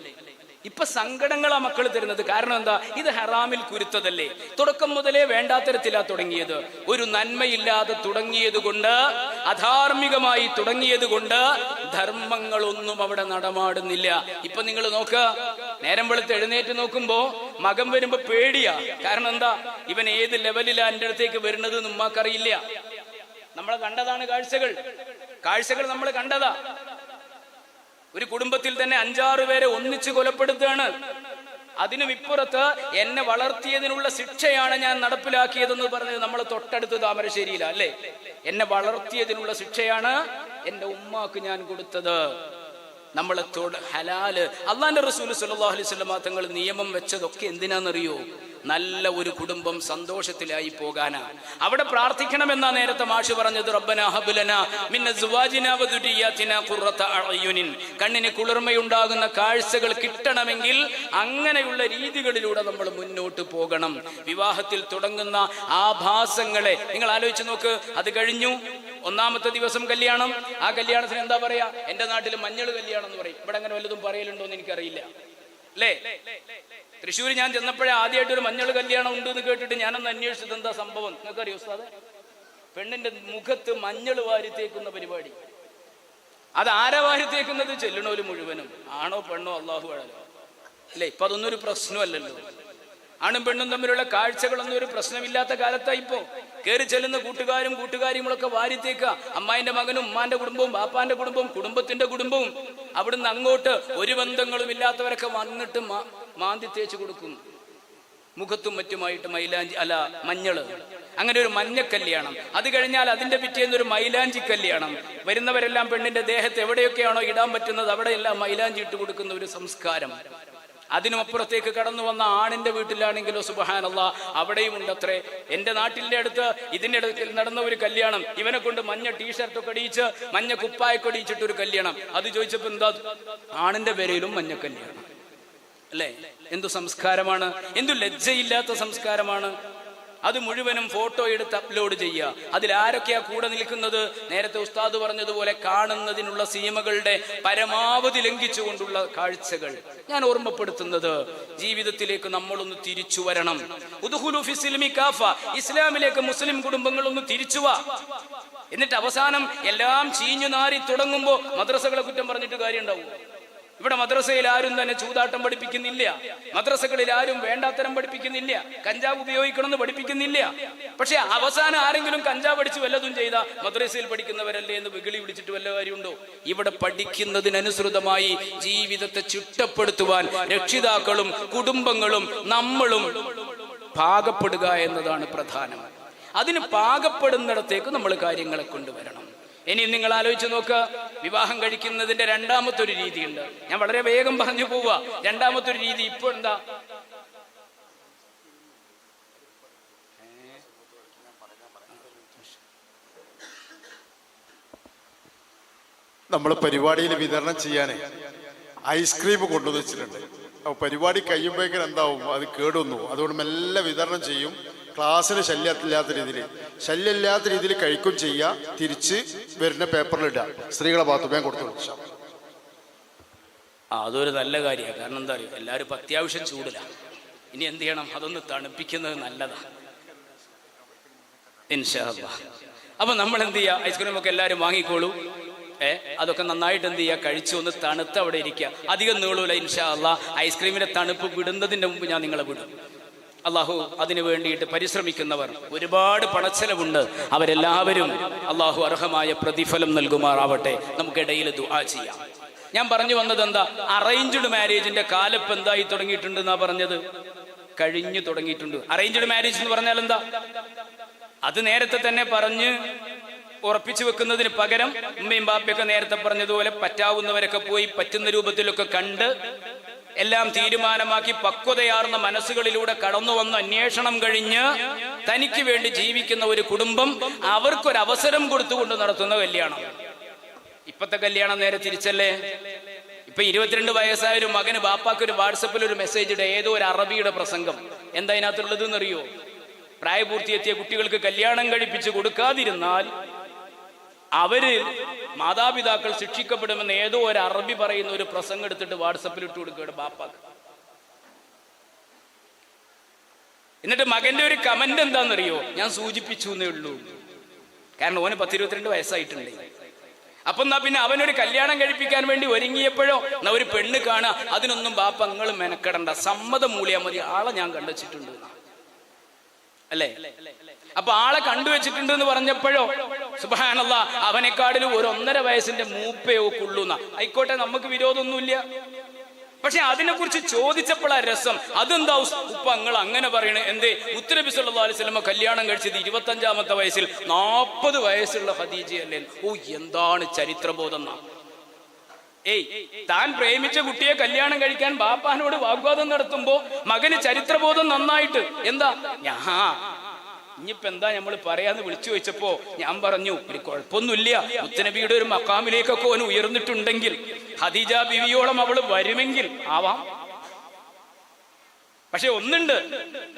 ഇപ്പൊ സങ്കടങ്ങളാ മക്കൾ തരുന്നത്. കാരണം എന്താ? ഇത് ഹറാമിൽ കുരുത്തതല്ലേ. തുടക്കം മുതലേ വേണ്ടാത്തരത്തിലാ തുടങ്ങിയത്. ഒരു നന്മയില്ലാതെ തുടങ്ങിയത് കൊണ്ട്, അധാർമികമായി തുടങ്ങിയത് കൊണ്ട് ധർമ്മങ്ങളൊന്നും അവിടെ നടമാടുന്നില്ല. ഇപ്പൊ നിങ്ങൾ നോക്ക, നേരം വെളുത്ത് എഴുന്നേറ്റ് നോക്കുമ്പോ മകൻ വരുമ്പോ പേടിയാ. കാരണം എന്താ? ഇവൻ ഏത് ലെവലിലാ എൻ്റെ അടുത്തേക്ക് വരുന്നത് എന്ന് ഉമ്മാക്കറിയില്ല. നമ്മൾ കണ്ടതാണ് കാഴ്ചകൾ നമ്മൾ കണ്ടതാ. ഒരു കുടുംബത്തിൽ തന്നെ 5-6 പേരെ ഒന്നിച്ച് കൊലപ്പെടുത്തുകയാണ്. അതിനും ഇപ്പുറത്ത് എന്നെ വളർത്തിയതിനുള്ള ശിക്ഷയാണ് ഞാൻ നടപ്പിലാക്കിയതെന്ന് പറഞ്ഞത് നമ്മൾ തൊട്ടടുത്ത് താമരശ്ശേരിയില അല്ലേ? എന്നെ വളർത്തിയതിനുള്ള ശിക്ഷയാണ് എൻ്റെ ഉമ്മാക്ക് ഞാൻ കൊടുത്തത്. നമ്മളെ ഹലാല് അള്ളാന്റെ റസൂൽ സല്ലല്ലാഹു അലൈഹി വസല്ലം തങ്ങൾ നിയമം വെച്ചതൊക്കെ എന്തിനാണെന്നറിയോ? നല്ല ഒരു കുടുംബം സന്തോഷത്തിലായി പോകാനാ. അവിടെ പ്രാർത്ഥിക്കണമെന്നാ നേരത്തെ മാഷ് പറഞ്ഞത്. റബ്ബനാ ഹബ് ലനാ മിൻ അസ്വാജിനാ വദുരിയാതിനാ ഖുർറത അഅ്യുനിൻ. കണ്ണിന് കുളിർമയുണ്ടാകുന്ന കാഴ്ചകൾ കിട്ടണമെങ്കിൽ അങ്ങനെയുള്ള രീതികളിലൂടെ നമ്മൾ മുന്നോട്ട് പോകണം. വിവാഹത്തിൽ തുടങ്ങുന്ന ആഭാസങ്ങളെ നിങ്ങൾ ആലോചിച്ച് നോക്ക്. അത് കഴിഞ്ഞു, 1ാമത്തെ ദിവസം കല്യാണം. ആ കല്യാണത്തിന് എന്താ പറയാ? എന്റെ നാട്ടിൽ മഞ്ഞൾ കല്യാണം എന്ന് പറയും. ഇവിടെ അങ്ങനെ വല്ലതും പറയലുണ്ടോ എന്ന് എനിക്കറിയില്ല അല്ലേ? തൃശ്ശൂർ ഞാൻ ചെന്നപ്പോഴേ ആദ്യമായിട്ട് ഒരു മഞ്ഞൾ കല്യാണം ഉണ്ട് എന്ന് കേട്ടിട്ട് ഞാനൊന്ന് അന്വേഷിച്ചത് എന്താ സംഭവം നിങ്ങൾക്കറിയോ ഉസ്താദേ? പെണ്ണിന്റെ മുഖത്ത് മഞ്ഞൾ വാരി തേക്കുന്ന പരിപാടി. അത് ആരാ വാരി തേക്കുന്നത്? ചെല്ലണോല് മുഴുവനും, ആണോ പെണ്ണോ അള്ളാഹു അഴലോ അല്ലേ? ഇപ്പൊ അതൊന്നും ഒരു പ്രശ്നമല്ലല്ലോ. ആണും പെണ്ണും തമ്മിലുള്ള കാഴ്ചകളൊന്നും ഒരു പ്രശ്നമില്ലാത്ത കാലത്തായി ഇപ്പോ. കയറി ചെല്ലുന്ന കൂട്ടുകാരികളൊക്കെ വാരിത്തേക്കുക. അമ്മായിന്റെ മകനും ഉമ്മാന്റെ കുടുംബവും ബാപ്പാന്റെ കുടുംബവും കുടുംബത്തിന്റെ കുടുംബവും. അവിടുന്ന് അങ്ങോട്ട് ഒരു ബന്ധങ്ങളും ഇല്ലാത്തവരൊക്കെ വന്നിട്ട് മാന്തി തേച്ച് കൊടുക്കും, മുഖത്തും മറ്റുമായിട്ട് മഞ്ഞള്. അങ്ങനെ ഒരു മഞ്ഞ കല്യാണം. അത് കഴിഞ്ഞാൽ അതിന്റെ പിറ്റേന്ന് ഒരു മൈലാഞ്ചി കല്യാണം. വരുന്നവരെല്ലാം പെണ്ണിന്റെ ദേഹത്ത് എവിടെയൊക്കെയാണോ ഇടാൻ പറ്റുന്നത് അവിടെയെല്ലാം മൈലാഞ്ചി ഇട്ട് കൊടുക്കുന്ന ഒരു സംസ്കാരം. അതിനുമപ്പുറത്തേക്ക് കടന്നു വന്ന ആണിന്റെ വീട്ടിലാണെങ്കിലോ സുബ്ഹാനല്ലാഹ്, അവിടെയും ഉണ്ടത്രേ. എന്റെ നാട്ടിന്റെ അടുത്ത് ഇതിന്റെ അടുത്ത് നടന്ന ഒരു കല്യാണം. ഇവനെ കൊണ്ട് മഞ്ഞ ടീഷർട്ടൊക്കെ അടിയിച്ച് മഞ്ഞ കുപ്പായൊക്കെ അടിയിച്ചിട്ട് ഒരു കല്യാണം. അത് ചോദിച്ചപ്പോ എന്താ? ആണിന്റെ പേരയിലും മഞ്ഞ കല്യാണം അല്ലേ? എന്തു സംസ്കാരമാണ്! എന്തു ലജ്ജയില്ലാത്ത സംസ്കാരമാണ്! അത് മുഴുവനും ഫോട്ടോ എടുത്ത് അപ്ലോഡ് ചെയ്യുക. അതിലാരൊക്കെയാ കൂടെ നിൽക്കുന്നത്? നേരത്തെ ഉസ്താദ് പറഞ്ഞതുപോലെ കാണുന്നതിനുള്ള സീമകളുടെ പരമാവധി ലംഘിച്ചുകൊണ്ടുള്ള കാഴ്ചകൾ. ഞാൻ ഓർമ്മപ്പെടുത്തുന്നത്, ജീവിതത്തിലേക്ക് നമ്മളൊന്ന് തിരിച്ചു വരണം. ഉദ്ഖുലു ഫിസ്സിൽമി കാഫ. ഇസ്ലാമിലേക്ക് മുസ്ലിം കുടുംബങ്ങളൊന്ന് തിരിച്ചുവാ. എന്നിട്ട് അവസാനം എല്ലാം ചീഞ്ഞു നാറി തുടങ്ങുമ്പോ മദ്രസകളെ കുറ്റം പറഞ്ഞിട്ട് കാര്യം ഉണ്ടാവും? ഇവിടെ മദ്രസയിൽ ആരും തന്നെ ചൂതാട്ടം പഠിപ്പിക്കുന്നില്ല. മദ്രസകളിൽ ആരും വേണ്ടാത്തരം പഠിപ്പിക്കുന്നില്ല. കഞ്ചാവ് ഉപയോഗിക്കണമെന്ന് പഠിപ്പിക്കുന്നില്ല. പക്ഷെ അവസാനം ആരെങ്കിലും കഞ്ചാവ് പഠിച്ച് വല്ലതും ചെയ്താ മദ്രസയിൽ പഠിക്കുന്നവരല്ലേ എന്ന് വികിളി വിളിച്ചിട്ട് വല്ല കാര്യമുണ്ടോ? ഇവിടെ പഠിക്കുന്നതിനനുസൃതമായി ജീവിതത്തെ ചിട്ടപ്പെടുത്തുവാൻ രക്ഷിതാക്കളും കുടുംബങ്ങളും നമ്മളും പാകപ്പെടുക എന്നതാണ് പ്രധാനം. അതിന് പാകപ്പെടുന്നിടത്തേക്ക് നമ്മൾ കാര്യങ്ങളെ കൊണ്ടുവരണം. ഇനി നിങ്ങൾ ആലോചിച്ച് നോക്കുക, വിവാഹം കഴിക്കുന്നതിന്റെ രണ്ടാമത്തെ ഒരു രീതിയുണ്ട്. ഞാൻ വളരെ വേഗം പറഞ്ഞു പോവുക. രണ്ടാമത്തെ ഒരു രീതി ഇപ്പൊ എന്താ? നമ്മൾ പരിപാടിയിൽ വിതരണം ചെയ്യാനേ ഐസ്ക്രീം കൊണ്ടുവന്ന് വെച്ചിട്ടുണ്ട്. അപ്പോൾ പരിപാടി കഴിയുമ്പോഴേക്കും എന്താവും, അത് കേടുവന്നു. അതുകൊണ്ട് മെല്ലെ വിതരണം ചെയ്യും. ക്ലാസ്സിന് ശല്യമില്ലാത്ത രീതിയിൽ കഴിക്കും ചെയ്യുക. തിരിച്ച് വരുന്ന പേപ്പറിലിടുക. സ്ത്രീകളെ ഭാഗത്ത് കൊടുത്തു വിളിച്ചു. അതൊരു നല്ല കാര്യമാണ്. കാരണം എന്താ അറിയോ, എല്ലാവരും ഇപ്പം അത്യാവശ്യം ചൂടില്ല. ഇനി എന്ത് ചെയ്യണം, അതൊന്ന് തണുപ്പിക്കുന്നത് നല്ലതാണ് ഇൻഷാ അല്ലാഹ്. അപ്പം നമ്മൾ എന്ത് ചെയ്യുക, ഐസ്ക്രീമൊക്കെ എല്ലാവരും വാങ്ങിക്കോളൂ. അതൊക്കെ നന്നായിട്ട് എന്ത് ചെയ്യുക, കഴിച്ചു ഒന്ന് തണുത്ത് അവിടെ ഇരിക്കുക. അധികം നീളൂല ഇൻഷാ അല്ലാഹ്. ഐസ്ക്രീമിന്റെ തണുപ്പ് വിടുന്നതിന്റെ മുമ്പ് ഞാൻ നിങ്ങളെ വിടും. അള്ളാഹു അതിനു വേണ്ടിയിട്ട് പരിശ്രമിക്കുന്നവർ, ഒരുപാട് പണച്ചെലവുണ്ട്, അവരെല്ലാവരും അള്ളാഹു അർഹമായ പ്രതിഫലം നൽകുമാറാവട്ടെ. നമുക്കിടയിൽ ദുആ ചെയ്യാം. ഞാൻ പറഞ്ഞു വന്നത് എന്താ, അറേഞ്ച്ഡ് മാരേജിന്റെ കാലപ്പ് എന്തായി തുടങ്ങിയിട്ടുണ്ട് എന്നാ പറഞ്ഞത്, കഴിഞ്ഞു തുടങ്ങിയിട്ടുണ്ട്. അറേഞ്ച്ഡ് മാരേജ് എന്ന് പറഞ്ഞാൽ എന്താ, അത് നേരത്തെ തന്നെ പറഞ്ഞ് ഉറപ്പിച്ചു വെക്കുന്നതിന് പകരം ഉമ്മയും ബാപ്പയൊക്കെ നേരത്തെ പറഞ്ഞതുപോലെ പറ്റാവുന്നവരൊക്കെ പോയി പറ്റുന്ന രൂപത്തിലൊക്കെ കണ്ട് എല്ലാം തീരുമാനമാക്കി പക്വതയാർന്ന മനസ്സുകളിലൂടെ കടന്നു വന്ന് അന്വേഷണം കഴിഞ്ഞ് തനിക്ക് വേണ്ടി ജീവിക്കുന്ന ഒരു കുടുംബം അവർക്കൊരവസരം കൊടുത്തുകൊണ്ട് നടത്തുന്ന കല്യാണം. ഇപ്പത്തെ കല്യാണം നേരെ തിരിച്ചല്ലേ. ഇപ്പൊ 22 വയസ്സായ ഒരു മകന് ബാപ്പാക്ക് ഒരു വാട്സപ്പിൽ ഒരു മെസ്സേജ് ഇട, ഏതോ ഒരു അറബിയുടെ പ്രസംഗം. എന്താ അതിനകത്തുള്ളത് എന്നറിയോ? പ്രായപൂർത്തിയെത്തിയ കുട്ടികൾക്ക് കല്യാണം കഴിപ്പിച്ച് കൊടുക്കാതിരുന്നാൽ അവര് മാതാപിതാക്കൾ ശിക്ഷിക്കപ്പെടുമെന്ന് ഏതോ ഒരു അറബി പറയുന്ന ഒരു പ്രസംഗം എടുത്തിട്ട് വാട്സപ്പിൽ ഇട്ട് കൊടുക്കുകയാണ് ബാപ്പാക്ക്. എന്നിട്ട് മകന്റെ ഒരു കമന്റ് എന്താണെന്നറിയോ, ഞാൻ സൂചിപ്പിച്ചു എന്നേ ഉള്ളൂ. കാരണം ഓന് 10-22 വയസ്സായിട്ടുണ്ട്. അപ്പൊ എന്നാ പിന്നെ അവനൊരു കല്യാണം കഴിപ്പിക്കാൻ വേണ്ടി ഒരുങ്ങിയപ്പോഴോ എന്നാ ഒരു പെണ്ണ് കാണാ, അതിനൊന്നും ബാപ്പ നിങ്ങൾ മെനക്കെടണ്ട, സമ്മതം മൂളിയാ മതി, ആളെ ഞാൻ കണ്ടുവച്ചിട്ടുണ്ട് അല്ലേ. അപ്പൊ ആളെ കണ്ടുവച്ചിട്ടുണ്ട് എന്ന് പറഞ്ഞപ്പോഴോ സുബ്ഹാനല്ലാഹ് അവനെക്കാട്ടിലും 1.5 വയസ്സിന്റെ മൂപ്പയോ കൊള്ളുന്ന. ആയിക്കോട്ടെ, നമുക്ക് വിരോധമൊന്നുമില്ല. പക്ഷെ അതിനെക്കുറിച്ച് ചോദിച്ചപ്പോഴാ രസം. അതെന്താ ഉപ്പ നിങ്ങൾ അങ്ങനെ പറയണേ? എന്തേ? മുത്തുനബി സല്ലല്ലാഹു അലൈഹി വസല്ലം കല്യാണം കഴിച്ചത് 25-ാമത്തെ വയസ്സിൽ, 40 വയസ്സുള്ള ഖദീജയല്ലേ. ഓ, എന്താണ് ചരിത്രബോധം! താൻ പ്രേമിച്ച കുട്ടിയെ കല്യാണം കഴിക്കാൻ ബാപ്പാനോട് വാഗ്വാദം നടത്തുമ്പോ മകന് ചരിത്രബോധം നന്നായിട്ട്. എന്താ ഇനിയിപ്പോ എന്താ നമ്മൾ പറയാന്ന് വിളിച്ചു ചോദിച്ചപ്പോ ഞാൻ പറഞ്ഞു, ഒരു കുഴപ്പമൊന്നുമില്ല, മുത്തുനബിയുടെ ഒരു മക്കാമിലേക്കൊക്കെ ഓന് ഉയർന്നിട്ടുണ്ടെങ്കിൽ, ഖദീജ ബിവിയോളം അവള് വരുമെങ്കിൽ ആവാം. പക്ഷെ ഒന്നുണ്ട്,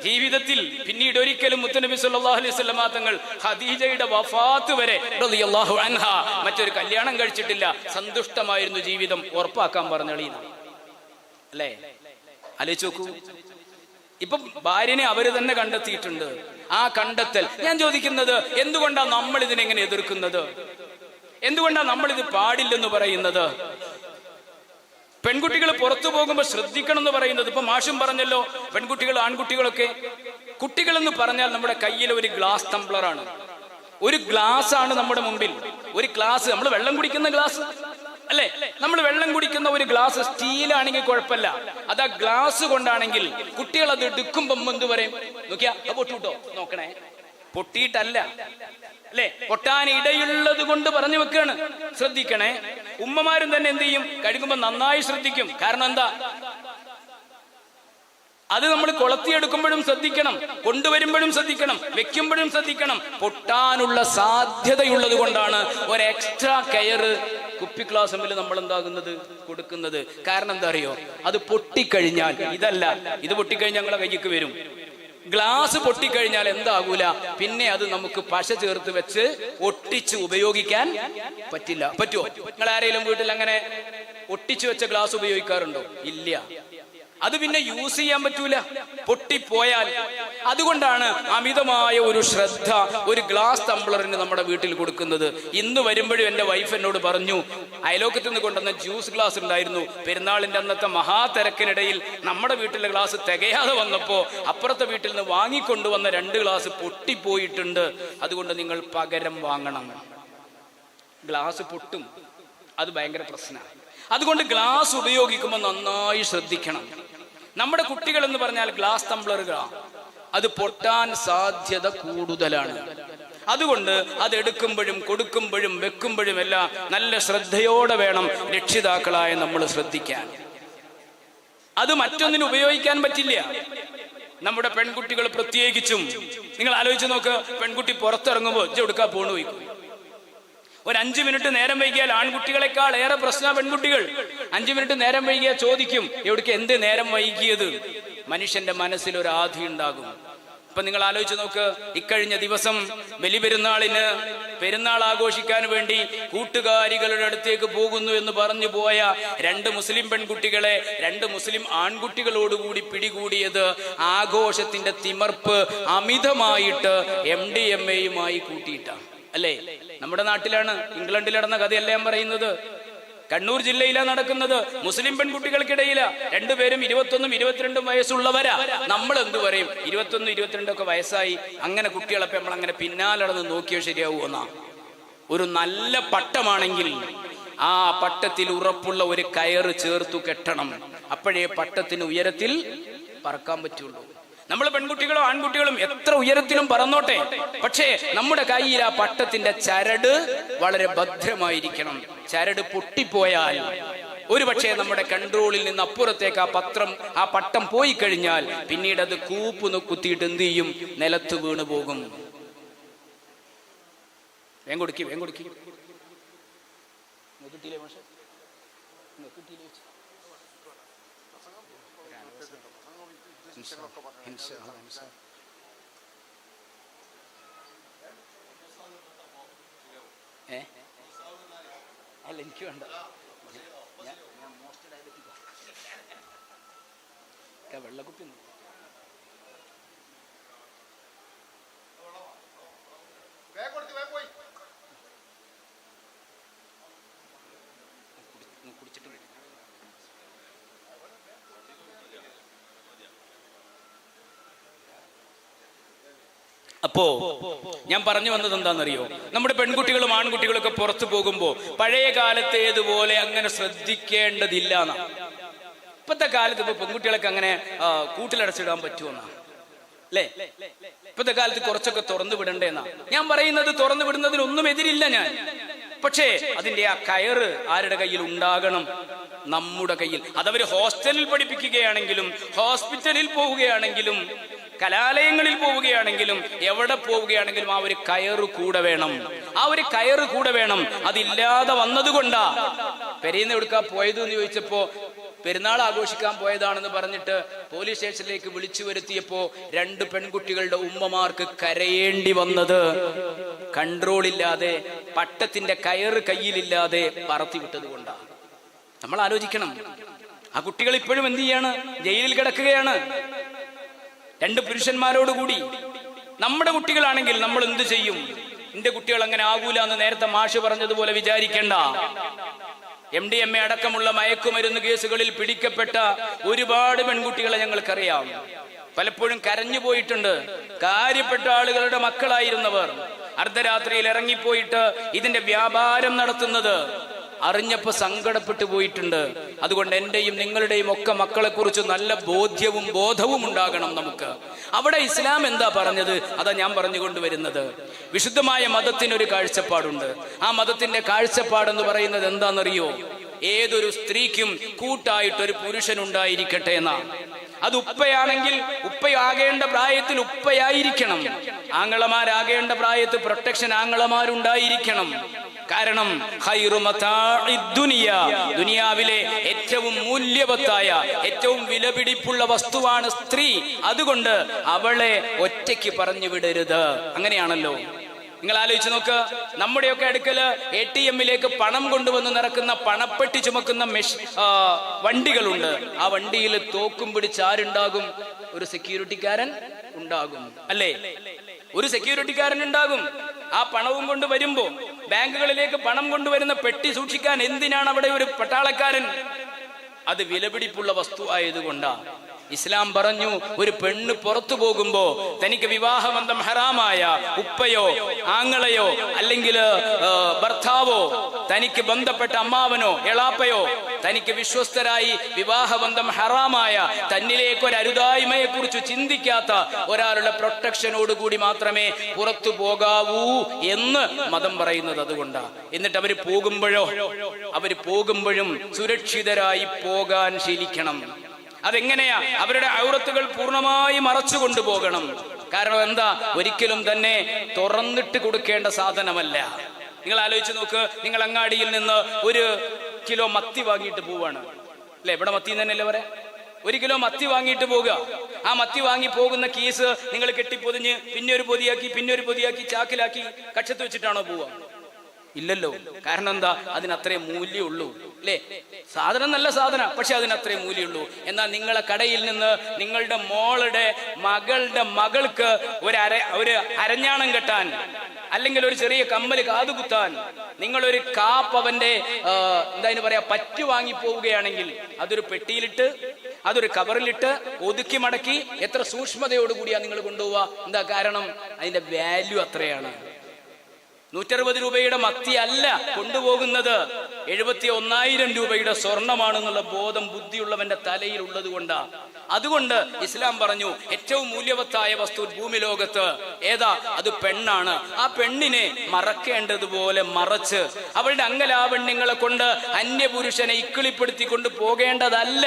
ജീവിതത്തിൽ പിന്നീട് ഒരിക്കലും മുത്തുനബി സല്ലല്ലാഹു അലൈഹി വസല്ലം തങ്ങൾ ഖദീജയുടെ വഫാത്ത് വരെ റളിയല്ലാഹു അൻഹാ മറ്റൊരു കല്യാണം കഴിച്ചിട്ടില്ല. സന്തുഷ്ടമായിരുന്നു ജീവിതം. ഉറപ്പാക്കാൻ പറഞ്ഞളീന അല്ലേ. ആലോചിച്ച് നോക്കൂ. ഇപ്പൊ ഭാര്യനെ അവര് തന്നെ കണ്ടെത്തിയിട്ടുണ്ട്. ആ കണ്ടെത്തൽ, ഞാൻ ചോദിക്കുന്നത്, എന്തുകൊണ്ടാണ് നമ്മൾ ഇതിനെങ്ങനെ എതിർക്കുന്നത്? എന്തുകൊണ്ടാണ് നമ്മൾ ഇത് പാടില്ലെന്ന് പറയുന്നത്? പെൺകുട്ടികൾ പുറത്തു പോകുമ്പോൾ ശ്രദ്ധിക്കണം എന്ന് പറയുന്നത്. ഇപ്പൊ മാഷും പറഞ്ഞല്ലോ, പെൺകുട്ടികൾ ആൺകുട്ടികളൊക്കെ. കുട്ടികൾ എന്ന് പറഞ്ഞാൽ നമ്മുടെ കയ്യിൽ ഒരു ഗ്ലാസ് ടംബ്ലറാണ്, ഒരു ഗ്ലാസ് ആണ് നമ്മുടെ മുമ്പിൽ. ഒരു ഗ്ലാസ്, നമ്മൾ വെള്ളം കുടിക്കുന്ന ഗ്ലാസ് അല്ലെ, നമ്മൾ വെള്ളം കുടിക്കുന്ന ഒരു ഗ്ലാസ് സ്റ്റീലാണെങ്കിൽ കുഴപ്പമില്ല. അത് ആ ഗ്ലാസ് കൊണ്ടാണെങ്കിൽ കുട്ടികൾ അത് എടുക്കുമ്പം എന്ത് പറയും? നോക്കിയാ പൊട്ടുട്ടോ, നോക്കണേ, പൊട്ടിയിട്ടല്ല അല്ലെ, പൊട്ടാൻ ഇടയുള്ളത് കൊണ്ട് പറഞ്ഞു വെക്കാണ്. ശ്രദ്ധിക്കണേ. ഉമ്മമാരും തന്നെ എന്ത് ചെയ്യും? കഴുകുമ്പോ നന്നായി ശ്രദ്ധിക്കും. കാരണം എന്താ? അത് നമ്മൾ കൊളത്തിയെടുക്കുമ്പോഴും ശ്രദ്ധിക്കണം, കൊണ്ടുവരുമ്പോഴും ശ്രദ്ധിക്കണം, വെക്കുമ്പോഴും ശ്രദ്ധിക്കണം. പൊട്ടാനുള്ള സാധ്യതയുള്ളത് കൊണ്ടാണ് ഒരു എക്സ്ട്രാ കെയർ കുപ്പി ഗ്ലാസ് തമ്മിൽ നമ്മൾ എന്താകുന്നത്, കൊടുക്കുന്നത്. കാരണം എന്താ അറിയോ? അത് പൊട്ടിക്കഴിഞ്ഞാൽ, ഇതല്ല, ഇത് പൊട്ടിക്കഴിഞ്ഞാൽ ഞങ്ങളെ കൈക്ക് വരും. ഗ്ലാസ് പൊട്ടിക്കഴിഞ്ഞാൽ എന്താകൂല, പിന്നെ അത് നമുക്ക് പശ ചേർത്ത് വെച്ച് ഒട്ടിച്ച് ഉപയോഗിക്കാൻ പറ്റില്ല. പറ്റുമോ? നിങ്ങൾ ആരെങ്കിലും വീട്ടിൽ അങ്ങനെ ഒട്ടിച്ചു വെച്ച ഗ്ലാസ് ഉപയോഗിക്കാറുണ്ടോ? ഇല്ല. അത് പിന്നെ യൂസ് ചെയ്യാൻ പറ്റൂല, പൊട്ടിപ്പോയാൽ. അതുകൊണ്ടാണ് അമിതമായ ഒരു ശ്രദ്ധ ഒരു ഗ്ലാസ് ടംബ്ലറിന് നമ്മുടെ വീട്ടിൽ കൊടുക്കുന്നത്. ഇന്ന് വരുമ്പോഴും എൻ്റെ വൈഫ് എന്നോട് പറഞ്ഞു, അയലോക്കത്ത് നിന്ന് കൊണ്ടുവന്ന ജ്യൂസ് ഗ്ലാസ് ഉണ്ടായിരുന്നു. പെരുന്നാളിന്റെ അന്നത്തെ മഹാതിരക്കിനിടയിൽ നമ്മുടെ വീട്ടിലെ ഗ്ലാസ് തികയാതെ വന്നപ്പോ അപ്പുറത്തെ വീട്ടിൽ നിന്ന് വാങ്ങിക്കൊണ്ടുവന്ന 2 ഗ്ലാസ് പൊട്ടിപ്പോയിട്ടുണ്ട്. അതുകൊണ്ട് നിങ്ങൾ പകരം വാങ്ങണം. ഗ്ലാസ് പൊട്ടും, അത് ഭയങ്കര പ്രശ്നമാണ്. അതുകൊണ്ട് ഗ്ലാസ് ഉപയോഗിക്കുമ്പോൾ നന്നായി ശ്രദ്ധിക്കണം. നമ്മുടെ കുട്ടികൾ എന്ന് പറഞ്ഞാൽ ഗ്ലാസ് ടംബ്ലറുകളാണ്. അത് പൊട്ടാൻ സാധ്യത കൂടുതലാണ്. അതുകൊണ്ട് അത് എടുക്കുമ്പോഴും കൊടുക്കുമ്പോഴും വെക്കുമ്പോഴും എല്ലാം നല്ല ശ്രദ്ധയോടെ വേണം രക്ഷിതാക്കളായ നമ്മൾ ശ്രദ്ധിക്കാൻ. അത് മറ്റൊന്നിനും ഉപയോഗിക്കാൻ പറ്റില്ല. നമ്മുടെ പെൺകുട്ടികൾ പ്രത്യേകിച്ചും നിങ്ങൾ ആലോചിച്ച് നോക്ക്, പെൺകുട്ടി പുറത്തിറങ്ങുമ്പോൾ എവിടുക്കാ പോണു പോയിക്കും. ഒരു 5 മിനിറ്റ് നേരം വൈകിയാൽ ആൺകുട്ടികളെക്കാൾ ഏറെ പ്രശ്ന പെൺകുട്ടികൾ. 5 മിനിറ്റ് നേരം വൈകിയാൽ ചോദിക്കും എവിടേക്ക്, എന്ത് നേരം വൈകിയത്. മനുഷ്യന്റെ മനസ്സിൽ ഒരു ആധി ഉണ്ടാകും. ഇപ്പൊ നിങ്ങൾ ആലോചിച്ച് നോക്ക്, ഇക്കഴിഞ്ഞ ദിവസം ബലിപെരുന്നാളിന് പെരുന്നാൾ ആഘോഷിക്കാൻ വേണ്ടി കൂട്ടുകാരികളുടെ അടുത്തേക്ക് പോകുന്നു എന്ന് പറഞ്ഞു പോയ 2 മുസ്ലിം പെൺകുട്ടികളെ 2 മുസ്ലിം ആൺകുട്ടികളോടുകൂടി പിടികൂടിയത് ആഘോഷത്തിന്റെ തിമർപ്പ് അമിതമായിട്ട് MDMA കൂട്ടിയിട്ടാണ്. അല്ലേ? നമ്മുടെ നാട്ടിലാണ്, ഇംഗ്ലണ്ടിൽ നടന്ന കഥയല്ല ഞാൻ പറയുന്നത്. കണ്ണൂർ ജില്ലയിലാണ് നടക്കുന്നത്. മുസ്ലിം പെൺകുട്ടികൾക്കിടയില 2 പേരും 21, 22 വയസ്സുള്ളവരാ. നമ്മൾ എന്ത് പറയും, 21, 22 ഒക്കെ വയസ്സായി അങ്ങനെ കുട്ടികളെ നമ്മൾ അങ്ങനെ പിന്നാലടന്ന് നോക്കിയോ ശരിയാവുമെന്നാ. ഒരു നല്ല പട്ടമാണെങ്കിൽ ആ പട്ടത്തിൽ ഉറപ്പുള്ള ഒരു കയറ് ചേർത്തു കെട്ടണം. അപ്പോഴേ പട്ടത്തിന് ഉയരത്തിൽ പറക്കാൻ പറ്റുള്ളൂ. നമ്മൾ പെൺകുട്ടികളോ ആൺകുട്ടികളും എത്ര ഉയരത്തിലും പറന്നോട്ടെ, പക്ഷേ നമ്മുടെ കയ്യിൽ ആ പട്ടത്തിന്റെ ചരട് വളരെ ഭദ്രമായിരിക്കണം. ചരട് പൊട്ടിപ്പോയാൽ ഒരു പക്ഷേ നമ്മുടെ കൺട്രോളിൽ നിന്ന് അപ്പുറത്തേക്ക് ആ പട്ടം പോയി കഴിഞ്ഞാൽ പിന്നീട് അത് കുത്തിയിട്ട് എന്ത് ചെയ്യും, നിലത്ത് വീണു പോകും. വേഗം കൊടുക്കി അല്ല, എനിക്ക് വേണ്ട. വെള്ളക്കുപ്പി കുടിച്ചിട്ട് അപ്പോ ഞാൻ പറഞ്ഞു വന്നത് എന്താണെന്നറിയോ, നമ്മുടെ പെൺകുട്ടികളും ആൺകുട്ടികളും ഒക്കെ പുറത്തു പോകുമ്പോ പഴയ കാലത്തേതുപോലെ അങ്ങനെ ശ്രദ്ധിക്കേണ്ടതില്ല എന്നാ. ഇപ്പത്തെ കാലത്ത് ഇപ്പൊ പെൺകുട്ടികളൊക്കെ അങ്ങനെ കൂട്ടിലടച്ചിടാൻ പറ്റുമെന്നാ അല്ലേ? ഇപ്പത്തെ കാലത്ത് കുറച്ചൊക്കെ തുറന്നു വിടണ്ടേന്നാ ഞാൻ പറയുന്നത്. തുറന്നു വിടുന്നതിനൊന്നും എതിരില്ല ഞാൻ. പക്ഷേ അതിന്റെ ആ കയറ് ആരുടെ കയ്യിൽ ഉണ്ടാകണം? നമ്മുടെ കയ്യിൽ. അതവര് ഹോസ്റ്റലിൽ പഠിപ്പിക്കുകയാണെങ്കിലും ഹോസ്പിറ്റലിൽ പോവുകയാണെങ്കിലും കലാലയങ്ങളിൽ പോവുകയാണെങ്കിലും എവിടെ പോവുകയാണെങ്കിലും ആ ഒരു കയറ് കൂടെ വേണം. ആ ഒരു കയറ് കൂടെ വേണം. അതില്ലാതെ വന്നതുകൊണ്ടാ പെരേന്ന് എവിടുക്കാ പോയത് എന്ന് ചോദിച്ചപ്പോ പെരുന്നാൾ ആഘോഷിക്കാൻ പോയതാണെന്ന് പറഞ്ഞിട്ട് പോലീസ് സ്റ്റേഷനിലേക്ക് വിളിച്ചു വരുത്തിയപ്പോ 2 പെൺകുട്ടികളുടെ ഉമ്മമാർക്ക് കരയേണ്ടി വന്നത് കൺട്രോൾ ഇല്ലാതെ, പട്ടത്തിന്റെ കയറ് കയ്യിലില്ലാതെ പറത്തി വിട്ടത് കൊണ്ടാണ്. നമ്മൾ ആലോചിക്കണം. ആ കുട്ടികൾ ഇപ്പോഴും എന്ത് ചെയ്യാണ്? ജയിലിൽ കിടക്കുകയാണ് 2 പുരുഷന്മാരോടുകൂടി. നമ്മുടെ കുട്ടികളാണെങ്കിൽ നമ്മൾ എന്ത് ചെയ്യും? എന്റെ കുട്ടികൾ അങ്ങനെ ആകൂല എന്ന് നേരത്തെ മാഷ് പറഞ്ഞതുപോലെ വിചാരിക്കേണ്ട. MDMA അടക്കമുള്ള മയക്കുമരുന്ന് കേസുകളിൽ പിടിക്കപ്പെട്ട ഒരുപാട് പെൺകുട്ടികളെ ഞങ്ങൾക്കറിയാം. പലപ്പോഴും കരഞ്ഞു പോയിട്ടുണ്ട്. കാര്യപ്പെട്ട ആളുകളുടെ മക്കളായിരുന്നവർ അർദ്ധരാത്രിയിൽ ഇറങ്ങിപ്പോയിട്ട് ഇതിന്റെ വ്യാപാരം നടത്തുന്നത് അറിഞ്ഞപ്പോ സങ്കടപ്പെട്ടു പോയിട്ടുണ്ട്. അതുകൊണ്ട് എന്റെയും നിങ്ങളുടെയും ഒക്കെ മക്കളെ കുറിച്ച് നല്ല ബോധവും ഉണ്ടാകണം നമുക്ക്. അവിടെ ഇസ്ലാം എന്താ പറഞ്ഞത്? അതാ ഞാൻ പറഞ്ഞുകൊണ്ടുവരുന്നത്. വിശുദ്ധമായ മതത്തിനൊരു കാഴ്ചപ്പാടുണ്ട്. ആ മതത്തിന്റെ കാഴ്ചപ്പാടെന്ന് പറയുന്നത് എന്താണെന്നറിയോ? ഏതൊരു സ്ത്രീക്കും കൂട്ടായിട്ടൊരു പുരുഷനുണ്ടായിരിക്കട്ടെ എന്നാ. അത് ഉപ്പയാണെങ്കിൽ ഉപ്പയാകേണ്ട പ്രായത്തിൽ ഉപ്പയായിരിക്കണം. ആങ്ങളമാരാകേണ്ട പ്രായത്തിൽ പ്രൊട്ടക്ഷൻ ആങ്ങളമാരുണ്ടായിരിക്കണം. കാരണം ദുനിയാവിലെ ഏറ്റവും മൂല്യവത്തായ ഏറ്റവും വിലപിടിപ്പുള്ള വസ്തുവാണ് സ്ത്രീ. അതുകൊണ്ട് അവളെ ഒറ്റയ്ക്ക് പറഞ്ഞു വിടരുത്. അങ്ങനെയാണല്ലോ. നിങ്ങൾ ആലോചിച്ച് നോക്ക്. നമ്മുടെയൊക്കെ അടുക്കല് ATM-ലേക്ക് പണം കൊണ്ടുവന്ന് നടക്കുന്ന പണപ്പെട്ടി ചുമക്കുന്ന വണ്ടികളുണ്ട്. ആ വണ്ടിയിൽ തോക്കും പിടിച്ച് ആരുണ്ടാകും? ഒരു സെക്യൂരിറ്റിക്കാരൻ ഉണ്ടാകും, അല്ലേ? ഒരു സെക്യൂരിറ്റിക്കാരൻ ഉണ്ടാകും. ആ പണവും കൊണ്ട് വരുമ്പോ ബാങ്കുകളിലേക്ക് പണം കൊണ്ടുവരുന്ന പെട്ടി സൂക്ഷിക്കാൻ എന്തിനാണ് അവിടെ ഒരു പട്ടാളക്കാരൻ? അത് വിലപിടിപ്പുള്ള വസ്തു ആയതുകൊണ്ടാ. ഇസ്ലാം പറഞ്ഞു, ഒരു പെണ്ണ് പുറത്തു പോകുമ്പോ തനിക്ക് വിവാഹബന്ധം ഹറാമായ ഉപ്പയോ ആങ്ങളയോ അല്ലെങ്കിൽ ഭർത്താവോ തനിക്ക് ബന്ധപ്പെട്ട അമ്മാവനോ എളാപ്പയോ തനിക്ക് വിശ്വസ്തരായി വിവാഹബന്ധം ഹറാമായ തന്നിലേക്ക് ഒരു അരുതായ്മയെ കുറിച്ച് ചിന്തിക്കാത്ത ഒരാളുടെ പ്രൊട്ടക്ഷനോട് കൂടി മാത്രമേ പുറത്തു പോകാവൂ എന്ന് മതം പറയുന്നത് അതുകൊണ്ടാണ്. എന്നിട്ട് അവര് പോകുമ്പോഴും സുരക്ഷിതരായി പോകാൻ ശീലിക്കണം. അതെങ്ങനെയാ? അവരുടെ ഔറത്തുകൾ പൂർണ്ണമായി മറച്ചു കൊണ്ടുപോകണം. കാരണം എന്താ? ഒരിക്കലും തന്നെ തുറന്നിട്ട് കൊടുക്കേണ്ട സാധനമല്ല. നിങ്ങൾ ആലോചിച്ച് നോക്ക്, നിങ്ങൾ അങ്ങാടിയിൽ നിന്ന് 1 കിലോ മത്തി വാങ്ങിയിട്ട് പോവാണ് അല്ലെ? ഇവിടെ മത്തി തന്നെയല്ലേ പറയാ? 1 കിലോ മത്തി വാങ്ങിയിട്ട് പോകുക. ആ മത്തി വാങ്ങി പോകുന്ന കീസ് നിങ്ങൾ കെട്ടിപ്പൊതിഞ്ഞ് പിന്നെ ഒരു പൊതിയാക്കി ചാക്കിലാക്കി കക്ഷത്ത് വെച്ചിട്ടാണോ പോവുക? ഇല്ലല്ലോ. കാരണം എന്താ? അതിനത്രേ മൂല്യമുള്ളൂ അല്ലേ? സാധനം നല്ല സാധനം, പക്ഷെ അതിനത്രേ മൂല്യമുള്ളൂ. എന്നാൽ നിങ്ങളെ കടയിൽ നിന്ന് നിങ്ങളുടെ മകളുടെ മകൾക്ക് ഒരു അരഞ്ഞാണം കെട്ടാൻ, അല്ലെങ്കിൽ ഒരു ചെറിയ കമ്മല് കാതുകുത്താൻ, നിങ്ങളൊരു കാപ്പവന്റെ പറ്റു വാങ്ങി പോവുകയാണെങ്കിൽ അതൊരു പെട്ടിയിലിട്ട്, അതൊരു കവറിലിട്ട് ഒതുക്കി മടക്കി എത്ര സൂക്ഷ്മതയോടുകൂടിയാ നിങ്ങൾ കൊണ്ടുപോവുക. എന്താ കാരണം? അതിന്റെ വാല്യൂ അത്രയാണ്. 160 രൂപയുടെ മത്തി അല്ല കൊണ്ടുപോകുന്നത്, 71,000 രൂപയുടെ സ്വർണമാണെന്നുള്ള ബോധം ബുദ്ധിയുള്ളവന്റെ തലയിൽ ഉള്ളത് കൊണ്ടാ. അതുകൊണ്ട് ഇസ്ലാം പറഞ്ഞു ഏറ്റവും മൂല്യവത്തായ വസ്തു ഭൂമി ലോകത്ത് ഏതാ? അത് പെണ്ണാണ്. ആ പെണ്ണിനെ മറക്കേണ്ടതുപോലെ മറച്ച് അവളുടെ അംഗലാവണ്യങ്ങളെ കൊണ്ട് അന്യപുരുഷനെ ഇക്കിളിപ്പെടുത്തിക്കൊണ്ട് പോകേണ്ടതല്ല.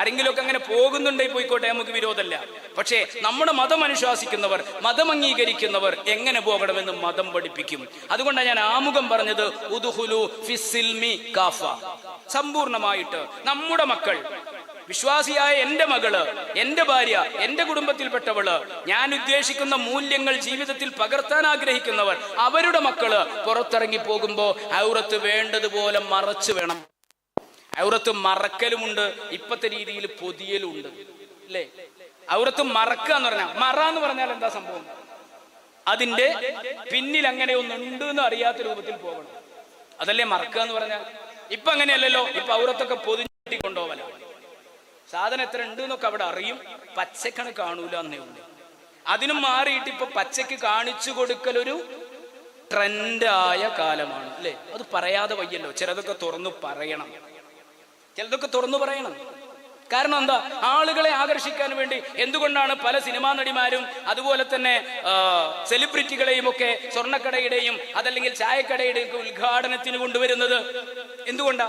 ആരെങ്കിലുമൊക്കെ അങ്ങനെ പോകുന്നുണ്ടെങ്കിൽ പോയിക്കോട്ടെ, നമുക്ക് വിരോധമല്ല. പക്ഷേ നമ്മുടെ മതം അനുശാസിക്കുന്നവർ, മതം അംഗീകരിക്കുന്നവർ എങ്ങനെ പോകണമെന്ന് മതം പഠിപ്പിക്കും. അതുകൊണ്ടാണ് ഞാൻ ആമുഖം പറഞ്ഞത് ഉദ്ഖുലു ഫിസ്സിൽമി കാഫ. സമ്പൂർണമായിട്ട് നമ്മുടെ മക്കൾ, വിശ്വാസിയായ എന്റെ മകള്, എന്റെ ഭാര്യ, എന്റെ കുടുംബത്തിൽപ്പെട്ടവള്, ഞാൻ ഉദ്ദേശിക്കുന്ന മൂല്യങ്ങൾ ജീവിതത്തിൽ പകർത്താൻ ആഗ്രഹിക്കുന്നവർ, അവരുടെ മക്കള് പുറത്തിറങ്ങി പോകുമ്പോ ഔറത്ത് വേണ്ടതുപോലെ മറച്ചു വേണം. ഔറത്ത് മറക്കലുമുണ്ട്, ഇപ്പത്തെ രീതിയിൽ പൊതിയലുണ്ട് അല്ലേ? ഔറത്ത് മറക്കുക എന്ന് പറഞ്ഞാൽ, മറ എന്ന് പറഞ്ഞാൽ എന്താ സംഭവം? അതിന്റെ പിന്നിൽ അങ്ങനെ ഒന്നുണ്ട് എന്ന് അറിയാത്ത രൂപത്തിൽ പോകണം. അതല്ലേ മറക്കുക എന്ന് പറഞ്ഞാൽ? ഇപ്പൊ അങ്ങനെയല്ലല്ലോ. ഇപ്പൊ ഔറത്തൊക്കെ പൊതിഞ്ഞിട്ടി കൊണ്ടുപോകല. സാധനം എത്ര ഉണ്ട് എന്നൊക്കെ അവിടെ അറിയും, പച്ചക്കണ് കാണൂല എന്നേ ഉള്ളൂ. അതിനും മാറിയിട്ട് ഇപ്പൊ പച്ചക്ക് കാണിച്ചു കൊടുക്കലൊരു ട്രെൻഡായ കാലമാണ് അല്ലേ? അത് പറയാതെ വയ്യല്ലോ. ചിലതൊക്കെ തുറന്നു പറയണം. കാരണം എന്താ? ആളുകളെ ആകർഷിക്കാൻ വേണ്ടി. എന്തുകൊണ്ടാണ് പല സിനിമാ നടിമാരും അതുപോലെ തന്നെ സെലിബ്രിറ്റികളെയും ഒക്കെ സ്വർണ്ണക്കടയുടെയും അതല്ലെങ്കിൽ ചായക്കടയുടെയും ഒക്കെ ഉദ്ഘാടനത്തിന് കൊണ്ടുവരുന്നത്? എന്തുകൊണ്ടാ?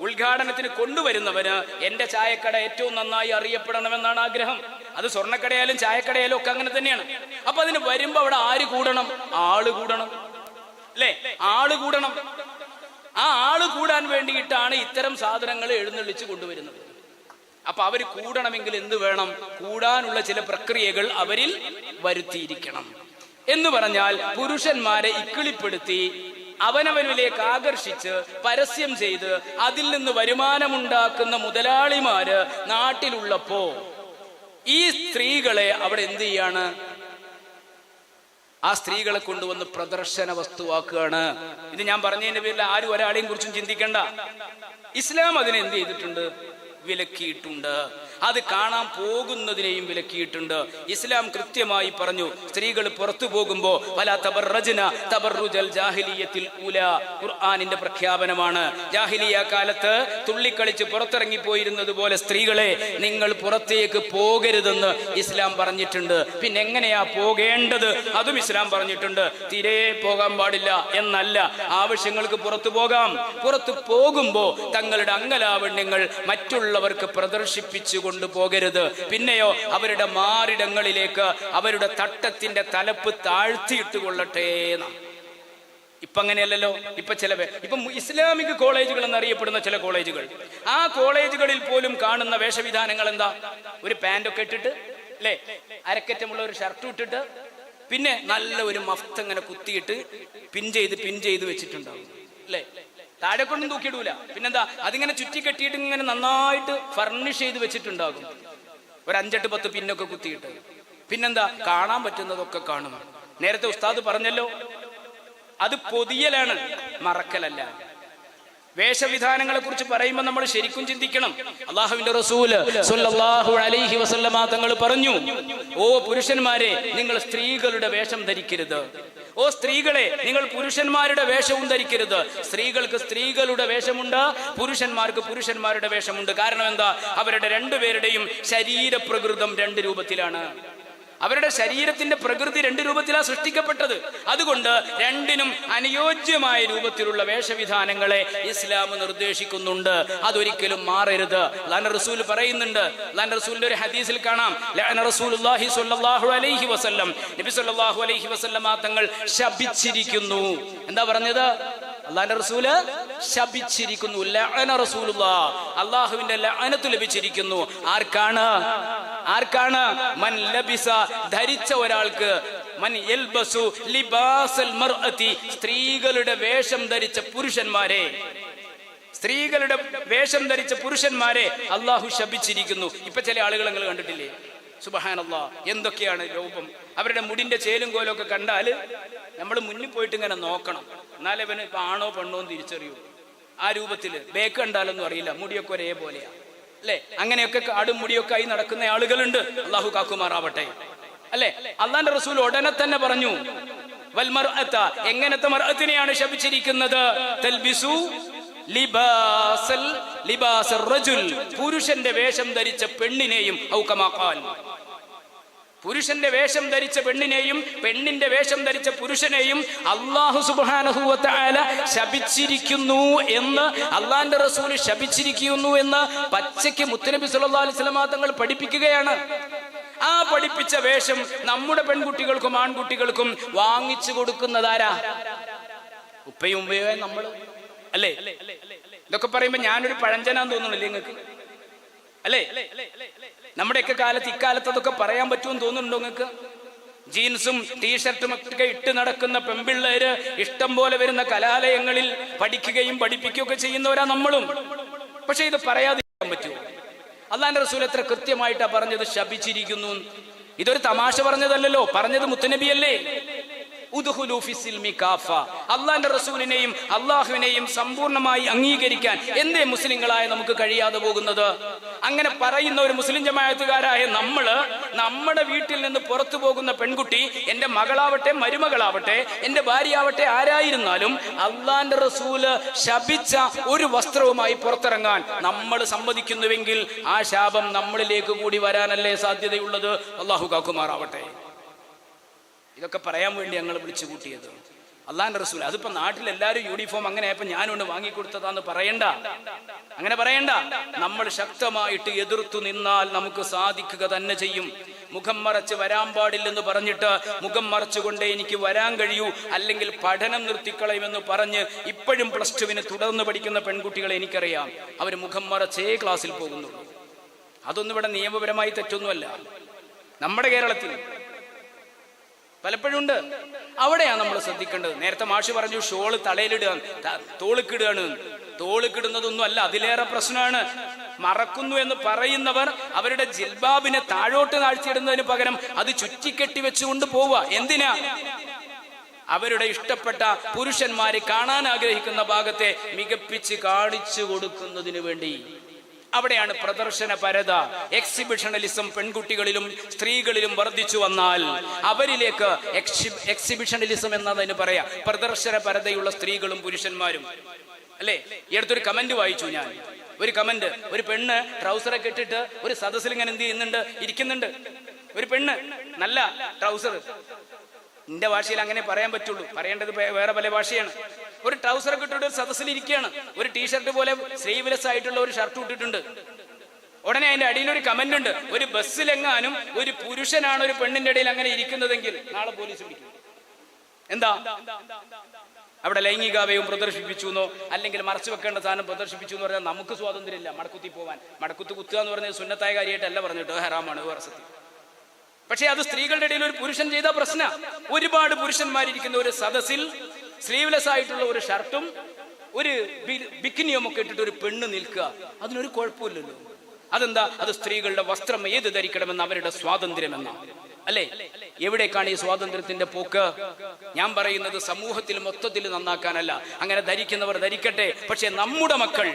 ഉദ്ഘാടനത്തിന് കൊണ്ടുവരുന്നവന് എന്റെ ചായക്കട ഏറ്റവും നന്നായി അറിയപ്പെടണമെന്നാണ് ആഗ്രഹം. അത് സ്വർണ്ണക്കടയായാലും ചായക്കടയായാലും ഒക്കെ അങ്ങനെ തന്നെയാണ്. അപ്പൊ അതിന് വരുമ്പോ അവിടെ ആര് കൂടണം? ആള് കൂടണം അല്ലേ? ആ ആള് കൂടാൻ വേണ്ടിയിട്ടാണ് ഇത്തരം സാധനങ്ങൾ എഴുന്നള്ളിച്ച് കൊണ്ടുവരുന്നത്. അപ്പൊ അവര് കൂടണമെങ്കിൽ എന്ത് വേണം? കൂടാനുള്ള ചില പ്രക്രിയകൾ അവരിൽ വരുത്തിയിരിക്കണം. എന്ന് പറഞ്ഞാൽ പുരുഷന്മാരെ ഇക്കിളിപ്പെടുത്തി അവനവനിലേക്ക് ആകർഷിച്ച് പരസ്യം ചെയ്ത് അതിൽ നിന്ന് വരുമാനമുണ്ടാക്കുന്ന മുതലാളിമാര് നാട്ടിലുള്ളപ്പോ ഈ സ്ത്രീകളെ അവിടെ എന്ത് ചെയ്യാണ്? ആ സ്ത്രീകളെ കൊണ്ടുവന്ന് പ്രദർശന വസ്തുവാക്കുകയാണ്. ഇത് ഞാൻ പറഞ്ഞതിന്റെ പേരിൽ ആരും ഒരാളെയും കുറിച്ചും ചിന്തിക്കണ്ട. ഇസ്ലാം അതിനെ എന്ത് ചെയ്തിട്ടുണ്ട്? വിലക്കിയിട്ടുണ്ട്. അത് കാണാൻ പോകുന്നതിനെയും വിലക്കിയിട്ടുണ്ട്. ഇസ്ലാം കൃത്യമായി പറഞ്ഞു, സ്ത്രീകൾ പുറത്തു പോകുമ്പോ വലാ തബർറജ്ന തബർറുജൽ ജാഹിലിയ്യത്തിൽ ഊലാ. ഖുർആനിന്റെ പ്രഖ്യാപനമാണ്. ജാഹിലിയ കാലത്ത് തുള്ളിക്കളിച്ച് പുറത്തിറങ്ങി പോയിരുന്നത് പോലെ സ്ത്രീകളെ നിങ്ങൾ പുറത്തേക്ക് പോകരുതെന്ന് ഇസ്ലാം പറഞ്ഞിട്ടുണ്ട്. പിന്നെ എങ്ങനെയാ പോകേണ്ടത്? അതും ഇസ്ലാം പറഞ്ഞിട്ടുണ്ട്. തീരെ പോകാൻ പാടില്ല എന്നല്ല, ആവശ്യങ്ങൾക്ക് പുറത്തു പോകാം. പുറത്തു പോകുമ്പോ തങ്ങളുടെ അംഗലാവണ്യങ്ങൾ മറ്റുള്ളവർക്ക് പ്രദർശിപ്പിച്ചു കൊണ്ടുപോകരുത്. പിന്നെയോ അവരുടെ മാറിടങ്ങളിലേക്ക് അവരുടെ തട്ടത്തിന്റെ തലപ്പ് താഴ്ത്തിയിട്ട് കൊള്ളട്ടെ. ഇപ്പൊ അങ്ങനെയല്ലല്ലോ. ഇപ്പൊ ഇസ്ലാമിക് കോളേജുകൾ എന്നറിയപ്പെടുന്ന ചില കോളേജുകൾ, ആ കോളേജുകളിൽ പോലും കാണുന്ന വേഷവിധാനങ്ങൾ എന്താ? ഒരു പാന്റൊക്കെ ഇട്ടിട്ട് അല്ലെ, അരക്കറ്റമുള്ള ഒരു ഷർട്ട് ഇട്ടിട്ട്, പിന്നെ നല്ല ഒരു മഫ്ത് അങ്ങനെ കുത്തിയിട്ട് പിൻ ചെയ്ത് വെച്ചിട്ടുണ്ടാവും അല്ലെ? താഴെ കൊണ്ടും തൂക്കിയിടൂല. പിന്നെന്താ? അതിങ്ങനെ ചുറ്റി കെട്ടിയിട്ട് ഇങ്ങനെ നന്നായിട്ട് ഫർണിഷ് ചെയ്ത് വെച്ചിട്ടുണ്ടാകും. ഒരു 5-10 പിന്നൊക്കെ കുത്തിയിട്ട്. പിന്നെന്താ? കാണാൻ പറ്റുന്നതൊക്കെ കാണും. നേരത്തെ ഉസ്താദ് പറഞ്ഞല്ലോ, അത് പൊതിയലാണ്, മറക്കലല്ല. വേഷവിധാനങ്ങളെ കുറിച്ച് പറയുമ്പോൾ നമ്മൾ ശരിക്കും ചിന്തിക്കണം. അള്ളാഹുവിന്റെ റസൂല് സ്വല്ലല്ലാഹു അലൈഹി വസല്ലമ തങ്ങൾ പറഞ്ഞു, ഓ പുരുഷന്മാരെ, നിങ്ങൾ സ്ത്രീകളുടെ വേഷം ധരിക്കരുത്. ഓ സ്ത്രീകളെ, നിങ്ങൾ പുരുഷന്മാരുടെ വേഷവും ധരിക്കരുത്. സ്ത്രീകൾക്ക് സ്ത്രീകളുടെ വേഷമുണ്ട്, പുരുഷന്മാർക്ക് പുരുഷന്മാരുടെ വേഷമുണ്ട്. കാരണം എന്താ? അവരുടെ രണ്ടുപേരുടെയും ശരീരപ്രകൃതം രണ്ട് രൂപത്തിലാണ്. അവരുടെ ശരീരത്തിന്റെ പ്രകൃതി രണ്ട് രൂപത്തിലാണ് സൃഷ്ടിക്കപ്പെട്ടത്. അതുകൊണ്ട് രണ്ടിനും അനുയോജ്യമായ രൂപത്തിലുള്ള വേഷവിധാനങ്ങളെ ഇസ്ലാം നിർദ്ദേശിക്കുന്നുണ്ട്. അതൊരിക്കലും മാറരുത്. അല്ലാഹുവിന്റെ റസൂൽ പറയുന്നുണ്ട്. അല്ലാഹുവിന്റെ റസൂലിന്റെ ഒരു ഹദീസിൽ കാണാം, റസൂലുള്ളാഹി സ്വല്ലല്ലാഹു അലൈഹി വസല്ലം, നബി സ്വല്ലല്ലാഹു അലൈഹി വസല്ലം തങ്ങൾ ശപിച്ചിരിക്കുന്നു. എന്താ പറഞ്ഞത്? അല്ലാഹുവിന്റെ റസൂല് ശപിച്ചിരിക്കുന്നു. ലഅന റസൂലുള്ളാഹ്, അല്ലാഹുവിന്റെ ലഅനത്ത് ലഭിച്ചിരിക്കുന്നു. ആർക്കാണ്? മൻ ലബിസ, ധരിച്ച ഒരാൾക്ക്, മൻ യൽബസു ലിബാസൽ മർഅതി, സ്ത്രീകളുടെ വേഷം ധരിച്ച പുരുഷന്മാരെ, സ്ത്രീകളുടെ വേഷം ധരിച്ച പുരുഷന്മാരെ അല്ലാഹു ശപിച്ചിരിക്കുന്നു. ഇപ്പൊ ചില ആളുകൾ നിങ്ങൾ കണ്ടിട്ടില്ലേ? സുബ്ഹാനല്ലാഹ്, എന്തൊക്കെയാണ് രൂപം. അവരുടെ മുടിന്റെ ചേലും കോലും ഒക്കെ കണ്ടാൽ നമ്മൾ മുന്നിൽ പോയിട്ട് ഇങ്ങനെ നോക്കണം, എന്നാലേ ഇവന് ഇപ്പൊ ആണോ പെണ്ണോ എന്ന് തിരിച്ചറിയൂ. ആ രൂപത്തില് ബേക്ക് കണ്ടാലൊന്നും അറിയില്ല, മുടിയൊക്കെ ഒരേപോലെയാ അല്ലെ? അങ്ങനെയൊക്കെ കാടും മുടിയൊക്കെ ആയി നടക്കുന്ന ആളുകളുണ്ട്. അള്ളാഹു കാക്കുമാറാവട്ടെ. അല്ലെ? അള്ളാന്റെ റസൂൽ ഉടനെ തന്നെ പറഞ്ഞു, വൽ മർഅത, എങ്ങനത്തെ മർഅത്തിനെയാണ് ശപിച്ചിരിക്കുന്നത്? തൽബിസു ലിബാസൽ റജുൽ, പുരുഷന്റെ വേഷം ധരിച്ച പെണ്ണിനെയും, ഔ കമാ ഖാൽ, പുരുഷന്റെ വേഷം ധരിച്ച പെണ്ണിനെയും പെണ്ണിന്റെ വേഷം ധരിച്ച പുരുഷനെയും അല്ലാഹു സുബ്ഹാനഹു വ തആല ശപിച്ചിരിക്കുന്നു എന്ന്, അള്ളാന്റെ റസൂൽ ശപിച്ചിരിക്കുന്നു എന്ന് പച്ചയ്ക്ക് മുത്തുനബി സല്ലല്ലാഹു അലൈഹി വസല്ലം തങ്ങൾ പഠിപ്പിക്കുകയാണ്. ആ പഠിപ്പിച്ച വേഷം നമ്മുടെ പെൺകുട്ടികൾക്കും ആൺകുട്ടികൾക്കും വാങ്ങിച്ചു കൊടുക്കുന്നതാരാ? ഉപ്പയും ഉമ്മയും നമ്മൾ അല്ലേ? ഇതൊക്കെ പറയുമ്പോ ഞാനൊരു പഴഞ്ചനാന്ന് തോന്നുന്നില്ലേ നിങ്ങൾക്ക്? അല്ലേ? നമ്മുടെയൊക്കെ കാലത്ത്, ഇക്കാലത്ത് അതൊക്കെ പറയാൻ പറ്റുമെന്ന് തോന്നുന്നുണ്ടോ നിങ്ങൾക്ക്? ജീൻസും ടീഷർട്ടും ഒക്കെ ഇട്ട് നടക്കുന്ന പെൺപിള്ളേര് ഇഷ്ടം പോലെ വരുന്ന കലാലയങ്ങളിൽ പഠിക്കുകയും പഠിപ്പിക്കുകയൊക്കെ ചെയ്യുന്നവരാ നമ്മളും. പക്ഷെ ഇത് പറയാതിരിക്കാൻ പറ്റുമോ? അല്ലാഹുവിന്റെ റസൂൽ എത്ര കൃത്യമായിട്ടാ പറഞ്ഞത്, ശപിച്ചിരിക്കുന്നു. ഇതൊരു തമാശ പറഞ്ഞതല്ലല്ലോ, പറഞ്ഞത് മുത്തുനബിയല്ലേ. അള്ളാന്റെ റസൂലിനെയും അള്ളാഹുവിനെയും സമ്പൂർണ്ണമായി അംഗീകരിക്കാൻ എന്തേ മുസ്ലിങ്ങളായ നമുക്ക് കഴിയാതെ പോകുന്നത്? അങ്ങനെ പറയുന്ന ഒരു മുസ്ലിം ജമാഅത്തുകാരായ നമ്മള്, നമ്മുടെ വീട്ടിൽ നിന്ന് പുറത്തു പോകുന്ന പെൺകുട്ടി, എന്റെ മകളാവട്ടെ മരുമകളാവട്ടെ എന്റെ ഭാര്യയാവട്ടെ ആരായിരുന്നാലും, അള്ളാന്റെ റസൂല് ശപിച്ച ഒരു വസ്ത്രവുമായി പുറത്തിറങ്ങാൻ നമ്മൾ സമ്മതിക്കുന്നുവെങ്കിൽ ആ ശാപം നമ്മളിലേക്ക് കൂടി വരാനല്ലേ സാധ്യതയുള്ളത്? അള്ളാഹു കാക്കുമാറാവട്ടെ. ഇതൊക്കെ പറയാൻ വേണ്ടി ഞങ്ങൾ വിളിച്ചു കൂട്ടിയത് അള്ളാന്റെ റസൂൽ. അതിപ്പോ നാട്ടിൽ എല്ലാവരും യൂണിഫോം അങ്ങനെ ആയപ്പോ ഞാനൊന്ന് വാങ്ങിക്കൊടുത്തതാന്ന് പറയണ്ട, അങ്ങനെ പറയണ്ട. നമ്മൾ ശക്തമായിട്ട് എതിർത്തു നിന്നാൽ നമുക്ക് സാധിക്കുക തന്നെ ചെയ്യും. മുഖം മറച്ച് വരാൻ പാടില്ലെന്ന് പറഞ്ഞിട്ട് മുഖം മറച്ചുകൊണ്ടേ എനിക്ക് വരാൻ കഴിയൂ, അല്ലെങ്കിൽ പഠനം നിർത്തിക്കളയുമെന്ന് പറഞ്ഞ് ഇപ്പോഴും +2 തുടർന്ന് പഠിക്കുന്ന പെൺകുട്ടികളെ എനിക്കറിയാം. അവർ മുഖം മറച്ചേ ക്ലാസ്സിൽ പോകുന്നുള്ളൂ. അതൊന്നും ഇവിടെ നിയമപരമായി തെറ്റൊന്നുമല്ല. നമ്മുടെ കേരളത്തിൽ പലപ്പോഴും ഉണ്ട്. അവിടെയാണ് നമ്മൾ ശ്രദ്ധിക്കേണ്ടത്. നേരത്തെ മാഷ് പറഞ്ഞു ഷോള് തലയിലിടുക, തോളിക്കിടുകയാണ്. തോളിക്കിടുന്നതൊന്നും അല്ല, അതിലേറെ പ്രശ്നമാണ്. മറക്കുന്നു എന്ന് പറയുന്നവർ അവരുടെ ജിൽബാബിനെ താഴോട്ട് താഴ്ത്തിയിടുന്നതിന് പകരം അത് ചുറ്റിക്കെട്ടി വെച്ചുകൊണ്ട് പോവുക. എന്തിനാ? അവരുടെ ഇഷ്ടപ്പെട്ട പുരുഷന്മാരെ കാണാൻ ആഗ്രഹിക്കുന്ന ഭാഗത്തെ മികപ്പിച്ച് കാണിച്ചു കൊടുക്കുന്നതിന് വേണ്ടി. അവിടെയാണ് പ്രദർശന പരത, എക്സിബിഷണലിസം പെൺകുട്ടികളിലും സ്ത്രീകളിലും വർദ്ധിച്ചു വന്നാൽ അവരിലേക്ക് എക്സിബിഷണലിസം എന്നതിന് പറയാ, പ്രദർശന പരതയുള്ള സ്ത്രീകളും പുരുഷന്മാരും അല്ലേ? ഈ അടുത്തൊരു കമന്റ് വായിച്ചു ഞാൻ. ഒരു കമന്റ്, ഒരു പെണ്ണ് ട്രൗസറൊക്കെ ഇട്ടിട്ട് ഒരു സദസ്സിൽ ഇങ്ങനെ എന്ത് ചെയ്യുന്നുണ്ട്, ഇരിക്കുന്നുണ്ട്. ഒരു പെണ്ണ് നല്ല ട്രൗസർ, എന്റെ ഭാഷയിൽ അങ്ങനെ പറയാൻ പറ്റുള്ളൂ, പറയേണ്ടത് വേറെ പല ഭാഷയാണ്. ഒരു ട്രൗസറൊക്കെ ഇട്ടിട്ട് ഒരു സദസ്സിൽ ഇരിക്കുകയാണ്. ഒരു ടീഷർട്ട് പോലെ സ്ലീവ്ലെസ് ആയിട്ടുള്ള ഒരു ഷർട്ട് ഇട്ടിട്ടുണ്ട്. ഉടനെ അതിന്റെ അടിയിൽ ഒരു കമന്റ് ഉണ്ട്, ഒരു ബസ്സിലെങ്ങാനും ഒരു പുരുഷനാണ് ഒരു പെണ്ണിന്റെ ഇടയിൽ അങ്ങനെ ഇരിക്കുന്നതെങ്കിൽ നാളെ പോലീസ് പിടിക്കും. എന്താ? അവിടെ ലൈംഗികാവയവും പ്രദർശിപ്പിച്ചു എന്നോ അല്ലെങ്കിൽ മറച്ചു വെക്കേണ്ട സാധനം പ്രദർശിപ്പിച്ചു എന്ന് പറഞ്ഞാൽ നമുക്ക് സ്വാതന്ത്ര്യമില്ല മടക്കുത്തി പോവാൻ. മടക്കുത്തി കുത്തുക എന്ന് പറഞ്ഞത് സുന്നത്തായ കാര്യമായിട്ടല്ല പറഞ്ഞിട്ട്, ഹറാമാണ് വർഷത്തിൽ. പക്ഷെ അത് സ്ത്രീകളുടെ ഇടയിൽ ഒരു പുരുഷൻ ചെയ്ത പ്രശ്നം. ഒരുപാട് പുരുഷന്മാരിരിക്കുന്ന ഒരു സദസ്സിൽ സ്ലീവ്ലെസ് ആയിട്ടുള്ള ഒരു ഷർട്ടും ഒരു ബിക്കിനിയും ഒക്കെ ഇട്ടിട്ട് ഒരു പെണ്ണ് നിൽക്കുക, അതിനൊരു കുഴപ്പമില്ലല്ലോ. അതെന്താ? അത് സ്ത്രീകളുടെ വസ്ത്രം ഏത് ധരിക്കണമെന്ന് അവരുടെ സ്വാതന്ത്ര്യമെന്ന അല്ലേ? എവിടേക്കാണ് ഈ സ്വാതന്ത്ര്യത്തിന്റെ പോക്ക്? ഞാൻ പറയുന്നത് സമൂഹത്തിൽ മൊത്തത്തിൽ നന്നാക്കാനല്ല. അങ്ങനെ ധരിക്കുന്നവർ ധരിക്കട്ടെ. പക്ഷെ നമ്മുടെ മക്കൾ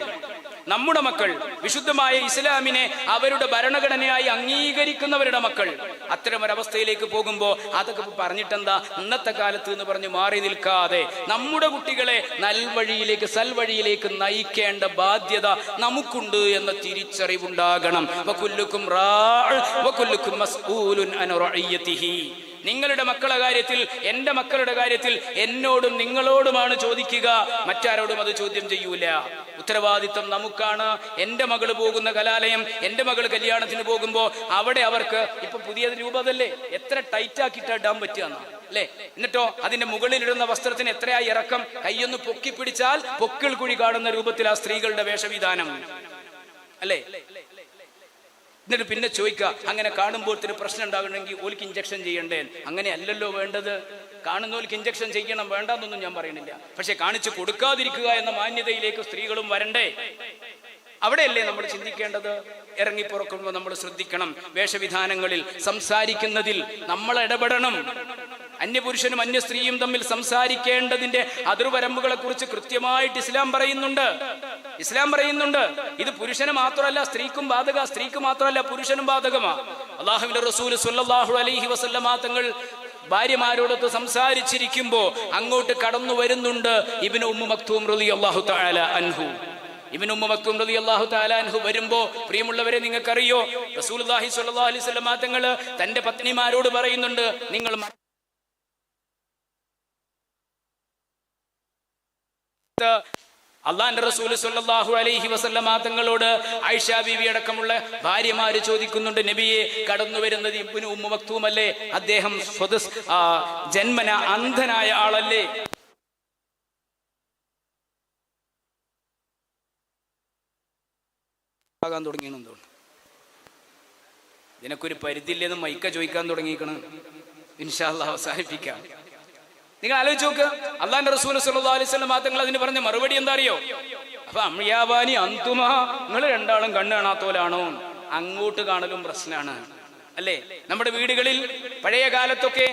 നമ്മുടെ മക്കൾ, വിശുദ്ധമായ ഇസ്ലാമിനെ അവരുടെ ഭരണഘടനയായി അംഗീകരിക്കുന്നവരുടെ മക്കൾ അത്തരമൊരവസ്ഥയിലേക്ക് പോകുമ്പോൾ അതൊക്കെ പറഞ്ഞിട്ടെന്താ, ഇന്നത്തെ കാലത്ത് എന്ന് പറഞ്ഞ് മാറി നിൽക്കാതെ നമ്മുടെ കുട്ടികളെ നൽവഴിയിലേക്ക്, സൽവഴിയിലേക്ക് നയിക്കേണ്ട ബാധ്യത നമുക്കുണ്ട് എന്ന തിരിച്ചറിവുണ്ടാകണം. വകുല്ലുക്കും റാഇ വകുല്ലുക്കും മസ്ഊലുൻ അൻ റഇയ്യതിഹി. നിങ്ങളുടെ മക്കളുടെ കാര്യത്തിൽ, എൻ്റെ മക്കളുടെ കാര്യത്തിൽ എന്നോടും നിങ്ങളോടുമാണ് ചോദിക്കുക, മറ്റാരോടും അത് ചോദ്യം ചെയ്യൂല. ഉത്തരവാദിത്വം നമുക്കാണ്. എൻ്റെ മകള് പോകുന്ന കലാലയം, എൻ്റെ മകള് കല്യാണത്തിന് പോകുമ്പോൾ അവിടെ അവർക്ക് ഇപ്പൊ പുതിയ രൂപതല്ലേ, എത്ര ടൈറ്റ് ആക്കിയിട്ട് ഇടാൻ പറ്റുകയെന്നാ അല്ലേ? എന്നിട്ടോ അതിന്റെ മുകളിലിടുന്ന വസ്ത്രത്തിന് എത്രയായി ഇറക്കം, കൈയൊന്ന് പൊക്കി പിടിച്ചാൽ പൊക്കിൾ കുഴി കാണുന്ന രൂപത്തിൽ ആ സ്ത്രീകളുടെ വേഷവിധാനം അല്ലേ? എന്നിട്ട് പിന്നെ ചോദിക്കുക, അങ്ങനെ കാണുമ്പോൾ പ്രശ്നം ഉണ്ടാകണമെങ്കിൽ ഓൽക്ക് ഇഞ്ചക്ഷൻ ചെയ്യണ്ടേ? അങ്ങനെ അല്ലല്ലോ വേണ്ടത്. കാണുന്നവർക്ക് ഇഞ്ചക്ഷൻ ചെയ്യണം, വേണ്ടെന്നൊന്നും ഞാൻ പറയുന്നില്ല. പക്ഷെ കാണിച്ചു കൊടുക്കാതിരിക്കുക എന്ന മാന്യതയിലേക്ക് സ്ത്രീകളും വരണ്ടേ? അവിടെയല്ലേ നമ്മൾ ചിന്തിക്കേണ്ടത്. ഇറങ്ങിപ്പുറക്കുമ്പോൾ നമ്മൾ ശ്രദ്ധിക്കണം. വേഷവിധാനങ്ങളിൽ, സംസാരിക്കുന്നതിൽ നമ്മൾ ഇടപെടണം. അന്യപുരുഷനും അന്യ സ്ത്രീയും തമ്മിൽ സംസാരിക്കേണ്ടതിന്റെ അതിർവരമ്പുകളെ കുറിച്ച് കൃത്യമായിട്ട് ഇസ്ലാം പറയുന്നുണ്ട്. ഇത് പുരുഷന് മാത്രമല്ല സ്ത്രീക്കും ബാധക, സ്ത്രീക്ക് മാത്രമല്ല പുരുഷനും ബാധകമാ. അല്ലാഹുവിന്റെ റസൂൽ സ്വല്ലല്ലാഹു അലൈഹി വസല്ലമ തങ്ങൾ ഭാര്യമാരോടൊത്ത് സംസാരിച്ചിരിക്കുമ്പോ അങ്ങോട്ട് കടന്നു വരുന്നുണ്ട് ഇബ്നു ഉമ്മു മക്തൂം റളിയല്ലാഹു തആല അൻഹു. ഇബ്നു ഉമ്മു മക്തൂം റളിയല്ലാഹു തആല അൻഹു വരുമ്പോ, പ്രിയമുള്ളവരെ, നിങ്ങൾക്കറിയോ റസൂലുള്ളാഹി സ്വല്ലല്ലാഹു അലൈഹി വസല്ലമ തങ്ങൾ തന്റെ പത്നിമാരോട് പറയുന്നുണ്ട്, നിങ്ങൾ അള്ളാന്റെ റസൂൽ സ്വല്ലല്ലാഹു അലൈഹി വസല്ലമ തങ്ങളോട് ആയിഷ ബീവി അടക്കമുള്ള ഭാര്യമാര് ചോദിക്കുന്നുണ്ട്, നബിയെ, കടന്നു വരുന്നത് ഇബ്നു ഉമ്മു മക്തൂം അല്ലേ? അദ്ദേഹം ജന്മന അന്ധനായ ആളല്ലേ? ആകാൻ തുടങ്ങിയെന്ന്. ഇതിനൊക്കെ ഒരു പരിധിയില്ലെന്ന് മൈക്ക ചോദിക്കാൻ തുടങ്ങിയിരിക്കണം. ഇൻഷാ അല്ലാഹ് അവസാനിപ്പിക്കാം. നിങ്ങൾ ആലോചിച്ച് നോക്ക്, അള്ളാന്റെ റസൂൽ സ്വല്ലല്ലാഹു അലൈഹി വസല്ലം തങ്ങൾ അതിന് പറഞ്ഞ മറുപടി എന്താ അറിയോ? അപ്പൊ അമ്യാവാനി അന്തുമ, നിങ്ങൾ രണ്ടാളും കണ്ണ് കാണാത്തോലാണോ? അങ്ങോട്ട് കാണലും പ്രശ്നമാണ് അല്ലേ? നമ്മുടെ വീടുകളിൽ പഴയ കാലത്തൊക്കെ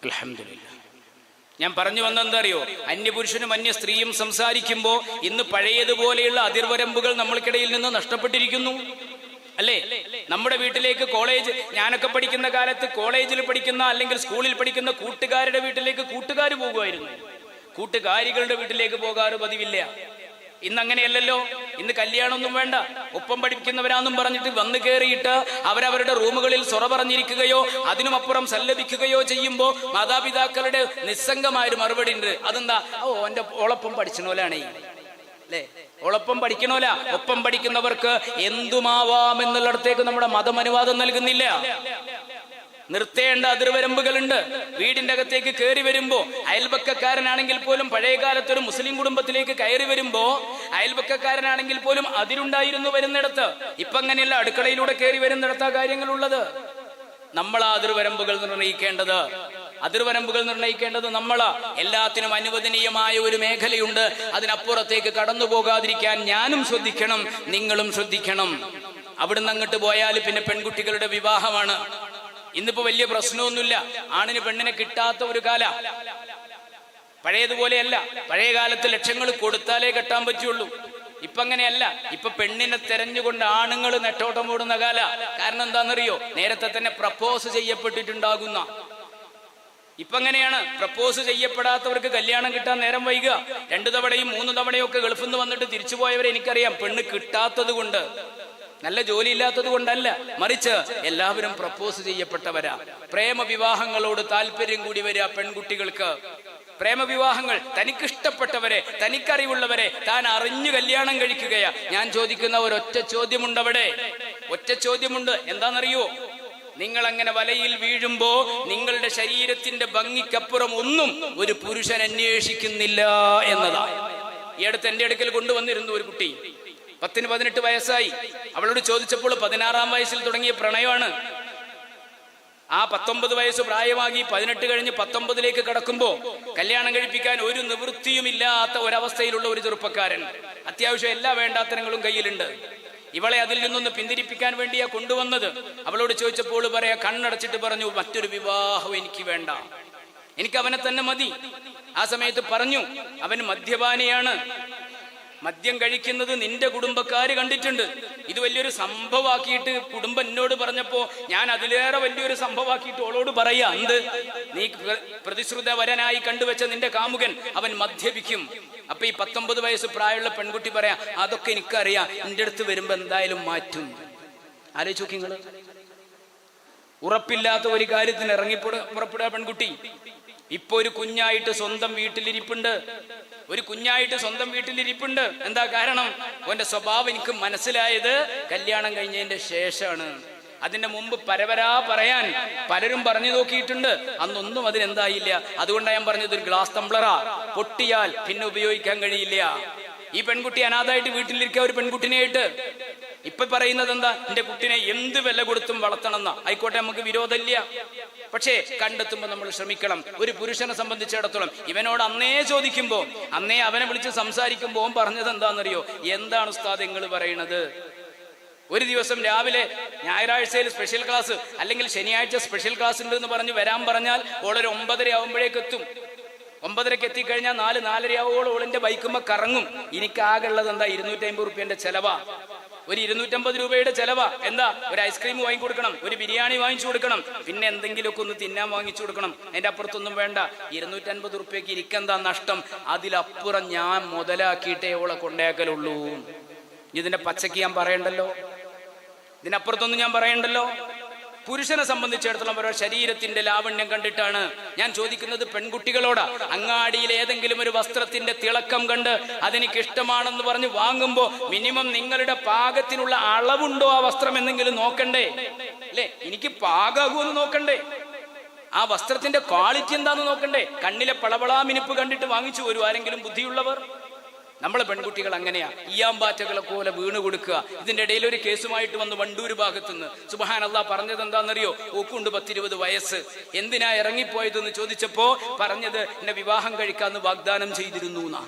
അൽഹംദുലില്ലാഹ്. ഞാൻ പറഞ്ഞു വന്നെന്താ അറിയോ? അന്യപുരുഷനും അന്യ സ്ത്രീയും സംസാരിക്കുമ്പോൾ ഇന്ന് പഴയതുപോലെയുള്ള അതിർവരമ്പുകൾ നമ്മൾക്കിടയിൽ നിന്ന് നഷ്ടപ്പെട്ടിരിക്കുന്നു അല്ലേ? നമ്മുടെ വീട്ടിലേക്ക് ഞാനൊക്കെ പഠിക്കുന്ന കാലത്ത് കോളേജിൽ പഠിക്കുന്ന അല്ലെങ്കിൽ സ്കൂളിൽ പഠിക്കുന്ന കൂട്ടുകാരുടെ വീട്ടിലേക്ക് കൂട്ടുകാർ പോകുമായിരുന്നു. കൂട്ടുകാരികളുടെ വീട്ടിലേക്ക് പോകാറ് പതിവില്ല. ഇന്ന് അങ്ങനെയല്ലല്ലോ. ഇന്ന് കല്യാണമൊന്നും വേണ്ട, ഒപ്പം പഠിപ്പിക്കുന്നവരാന്നും പറഞ്ഞിട്ട് വന്നു കയറിയിട്ട് അവരവരുടെ റൂമുകളിൽ സൊറ പറഞ്ഞിരിക്കുകയോ അതിനുമപ്പുറം സല്ലപിക്കുകയോ ചെയ്യുമ്പോ മാതാപിതാക്കളുടെ നിസ്സംഗമായൊരു മറുപടി ഉണ്ട്. അതെന്താ? ഓന്റെ ഓളൊപ്പം പഠിച്ചണോലാണേ അല്ലേ? ഓളൊപ്പം പഠിക്കണോല. ഒപ്പം പഠിക്കുന്നവർക്ക് എന്തുമാവാമെന്നുള്ളിടത്തേക്ക് നമ്മുടെ മതം അനുവാദം നൽകുന്നില്ല. നിർത്തേണ്ട അതിർവരമ്പുകളുണ്ട്. വീടിന്റെ അകത്തേക്ക് കയറി വരുമ്പോ അയൽപക്കക്കാരനാണെങ്കിൽ പോലും, പഴയ കാലത്ത് ഒരു മുസ്ലിം കുടുംബത്തിലേക്ക് കയറി വരുമ്പോ അയൽപക്കക്കാരനാണെങ്കിൽ പോലും അതിരുണ്ടായിരുന്നു വരുന്നിടത്ത്. ഇപ്പൊ അങ്ങനെയല്ല, അടുക്കളയിലൂടെ കയറി വരുന്നിടത്താ കാര്യങ്ങളുള്ളത്. നമ്മളാ അതിർവരമ്പുകൾ നിർണയിക്കേണ്ടത് നമ്മളാ. എല്ലാത്തിനും അനുവദനീയമായ ഒരു മേഖലയുണ്ട്. അതിനപ്പുറത്തേക്ക് കടന്നു പോകാതിരിക്കാൻ ഞാനും ശ്രദ്ധിക്കണം, നിങ്ങളും ശ്രദ്ധിക്കണം. അവിടുന്ന് അങ്ങോട്ട് പോയാൽ പിന്നെ പെൺകുട്ടികളുടെ വിവാഹമാണ്. ഇന്നിപ്പോ വലിയ പ്രശ്നമൊന്നുമില്ല. ആണിന് പെണ്ണിനെ കിട്ടാത്ത ഒരു കാല. പഴയതുപോലെയല്ല. പഴയ കാലത്ത് ലക്ഷങ്ങൾ കൊടുത്താലേ കെട്ടാൻ പറ്റുള്ളൂ. ഇപ്പൊ അങ്ങനെയല്ല. ഇപ്പൊ പെണ്ണിനെ തെരഞ്ഞുകൊണ്ട് ആണുങ്ങൾ നെട്ടോട്ടം ഓടുന്ന കാല. കാരണം എന്താണെന്നറിയോ? നേരത്തെ തന്നെ പ്രപ്പോസ് ചെയ്യപ്പെട്ടിട്ടുണ്ടാകുന്ന ഇപ്പൊ എങ്ങനെയാണ്? പ്രപ്പോസ് ചെയ്യപ്പെടാത്തവർക്ക് കല്യാണം കിട്ടാൻ നേരം വൈകുക. 2 തവണയും 3 തവണയും ഒക്കെ ഗൾഫിൽ നിന്ന് വന്നിട്ട് തിരിച്ചു പോയവരെ എനിക്കറിയാം. പെണ്ണ് കിട്ടാത്തത് കൊണ്ട്, നല്ല ജോലി ഇല്ലാത്തത് കൊണ്ടല്ല, മറിച്ച് എല്ലാവരും പ്രപ്പോസ് ചെയ്യപ്പെട്ടവരാ. പ്രേമവിവാഹങ്ങളോട് താല്പര്യം കൂടി വരിക പെൺകുട്ടികൾക്ക്. പ്രേമവിവാഹങ്ങൾ, തനിക്കിഷ്ടപ്പെട്ടവരെ, തനിക്കറിവുള്ളവരെ താൻ അറിഞ്ഞു കല്യാണം കഴിക്കുകയാ. ഞാൻ ചോദിക്കുന്ന ഒരൊറ്റ ചോദ്യമുണ്ട് അവിടെ, ഒറ്റ ചോദ്യമുണ്ട്. എന്താണെന്നറിയോ? നിങ്ങൾ അങ്ങനെ വലയിൽ വീഴുമ്പോ നിങ്ങളുടെ ശരീരത്തിന്റെ ഭംഗിക്കപ്പുറം ഒന്നും ഒരു പുരുഷൻ അന്വേഷിക്കുന്നില്ല എന്നതാ. ഈ അടുത്ത് എന്റെ അടുക്കൽ കൊണ്ടുവന്നിരുന്നു ഒരു കുട്ടി, 10-18 വയസ്സായി. അവളോട് ചോദിച്ചപ്പോൾ 16-ാം വയസ്സിൽ തുടങ്ങിയ പ്രണയമാണ്. ആ 19 വയസ്സ് പ്രായമാകി 18 കഴിഞ്ഞ് 19ലേക്ക് കടക്കുമ്പോ കല്യാണം കഴിപ്പിക്കാൻ ഒരു നിവൃത്തിയുമില്ലാത്ത ഒരവസ്ഥയിലുള്ള ഒരു ചെറുപ്പക്കാരൻ. അത്യാവശ്യം എല്ലാ വേണ്ടാത്തരങ്ങളും കയ്യിലുണ്ട്. ഇവളെ അതിൽ നിന്നൊന്ന് പിന്തിരിപ്പിക്കാൻ വേണ്ടിയാ കൊണ്ടുവന്നത്. അവളോട് ചോദിച്ചപ്പോൾ പറയാ, കണ്ണടച്ചിട്ട് പറഞ്ഞു, മറ്റൊരു വിവാഹം എനിക്ക് വേണ്ട, എനിക്ക് അവനെ തന്നെ മതി. ആ സമയത്ത് പറഞ്ഞു, അവൻ മദ്യപാനിയാണ്, മദ്യം കഴിക്കുന്നത് നിന്റെ കുടുംബക്കാര് കണ്ടിട്ടുണ്ട്. ഇത് വലിയൊരു സംഭവമാക്കിയിട്ട് കുടുംബം എന്നോട് പറഞ്ഞപ്പോ ഞാൻ അതിലേറെ വലിയൊരു സംഭവമാക്കിയിട്ട് ഓളോട് പറയാ, എന്ത്, നീ പ്രതിശ്രുത വരനായി കണ്ടുവെച്ച നിന്റെ കാമുകൻ അവൻ മദ്യപിക്കും. അപ്പൊ ഈ 19 വയസ്സ് പ്രായമുള്ള പെൺകുട്ടി പറയാ, അതൊക്കെ എനിക്കറിയാം, എന്റെ അടുത്ത് വരുമ്പോ എന്തായാലും മാറ്റും. ആലോചിച്ച് നോക്കി നിങ്ങള്. ഉറപ്പില്ലാത്ത ഒരു കാര്യത്തിന് പുറപ്പെടുക പെൺകുട്ടി. ഇപ്പൊ ഒരു കുഞ്ഞായിട്ട് സ്വന്തം വീട്ടിലിരിപ്പുണ്ട്, ഒരു കുഞ്ഞായിട്ട് സ്വന്തം വീട്ടിലിരിപ്പുണ്ട്. എന്താ കാരണം? അവന്റെ സ്വഭാവം എനിക്ക് മനസ്സിലായത് കല്യാണം കഴിഞ്ഞതിന്റെ ശേഷമാണ്. അതിന്റെ മുമ്പ് പരവരാ പറയാൻ പലരും പറഞ്ഞു നോക്കിയിട്ടുണ്ട്, അന്നൊന്നും അതിനെന്തായില്ല. അതുകൊണ്ടാണ് ഞാൻ പറഞ്ഞത്, ഒരു ഗ്ലാസ് ടംബ്ലറാ, പൊട്ടിയാൽ പിന്നെ ഉപയോഗിക്കാൻ കഴിയില്ല. ഈ പെൺകുട്ടി അനാഥായിട്ട് വീട്ടിലിരിക്കുക, ഒരു പെൺകുട്ടിനെയായിട്ട്. ഇപ്പൊ പറയുന്നത് എന്താ? എന്റെ കുട്ടിനെ എന്ത് വില കൊടുത്തും വളർത്തണം എന്നാ. ആയിക്കോട്ടെ, നമുക്ക് വിരോധമില്ല. പക്ഷേ കണ്ടെത്തുമ്പോൾ നമ്മൾ ശ്രമിക്കണം. ഒരു പുരുഷനെ സംബന്ധിച്ചിടത്തോളം ഇവനോട് അന്നേ ചോദിക്കുമ്പോ, അന്നേ അവനെ വിളിച്ച് സംസാരിക്കുമ്പോ പറഞ്ഞത് എന്താണെന്നറിയോ? എന്താണ് ഉസ്താദ് നിങ്ങൾ പറയണത്? ഒരു ദിവസം രാവിലെ ഞായറാഴ്ചയിൽ സ്പെഷ്യൽ ക്ലാസ് അല്ലെങ്കിൽ ശനിയാഴ്ച സ്പെഷ്യൽ ക്ലാസ് ഉണ്ട് എന്ന് പറഞ്ഞ് വരാൻ പറഞ്ഞാൽ ഓളൊരു 9:30 ആവുമ്പോഴേക്ക് എത്തും. 9:30 എത്തിക്കഴിഞ്ഞാൽ 4-4:30 ആവുമ്പോൾ ഓളിന്റെ ബൈക്കുമ്പോ കറങ്ങും. എനിക്ക് ആകെ ഉള്ളത് എന്താ? 250 റുപ്യന്റെ ചെലവാ, ഒരു 250 രൂപയുടെ ചെലവാ. എന്താ? ഒരു ഐസ്ക്രീം വാങ്ങിക്കൊടുക്കണം, ഒരു ബിരിയാണി വാങ്ങിച്ചു കൊടുക്കണം, പിന്നെ എന്തെങ്കിലുമൊക്കെ ഒന്ന് തിന്നാൻ വാങ്ങിച്ചു കൊടുക്കണം. അതിന്റെ അപ്പുറത്തൊന്നും വേണ്ട. 250 റുപ്യക്ക് ഇരിക്കെന്താ നഷ്ടം? അതിലപ്പുറം ഞാൻ മുതലാക്കിയിട്ടേ ഓളെ കൊണ്ടേക്കലുള്ളൂ. ഇതിന്റെ പച്ചക്ക് ഞാൻ പറയണ്ടല്ലോ, ഇതിനപ്പുറത്തൊന്നും ഞാൻ പറയണ്ടല്ലോ. പുരുഷനെ സംബന്ധിച്ചിടത്തോളം അവരുടെ ശരീരത്തിന്റെ ലാവണ്യം കണ്ടിട്ടാണ് ഞാൻ ചോദിക്കുന്നത്. പെൺകുട്ടികളോടാ, അങ്ങാടിയിൽ ഏതെങ്കിലും ഒരു വസ്ത്രത്തിന്റെ തിളക്കം കണ്ട് അതെനിക്ക് ഇഷ്ടമാണെന്ന് പറഞ്ഞ് വാങ്ങുമ്പോ മിനിമം നിങ്ങളുടെ പാകത്തിനുള്ള അളവുണ്ടോ ആ വസ്ത്രം എന്നെങ്കിലും നോക്കണ്ടേ? അല്ലെ, എനിക്ക് പാകാകുമെന്ന് നോക്കണ്ടേ? ആ വസ്ത്രത്തിന്റെ ക്വാളിറ്റി എന്താന്ന് നോക്കണ്ടേ? കണ്ണിലെ പളവളാ മിനിപ്പ് കണ്ടിട്ട് വാങ്ങിച്ചു വരും ആരെങ്കിലും ബുദ്ധിയുള്ളവർ? നമ്മളെ പെൺകുട്ടികൾ അങ്ങനെയാ, ഈയാമ്പാറ്റകളെ പോലെ വീണ് കൊടുക്കുക. ഇതിന്റെ ഇടയിൽ ഒരു കേസുമായിട്ട് വന്ന് വണ്ടൂര് ഭാഗത്തുനിന്ന്, സുബ്ഹാനല്ലാഹ്, പറഞ്ഞത് എന്താണെന്നറിയോ? ഓക്കുണ്ട് 10-20 വയസ്സ്. എന്തിനാ ഇറങ്ങിപ്പോയതെന്ന് ചോദിച്ചപ്പോ പറഞ്ഞത്, എന്നെ വിവാഹം കഴിക്കാന്ന് വാഗ്ദാനം ചെയ്തിരുന്നു എന്നാ.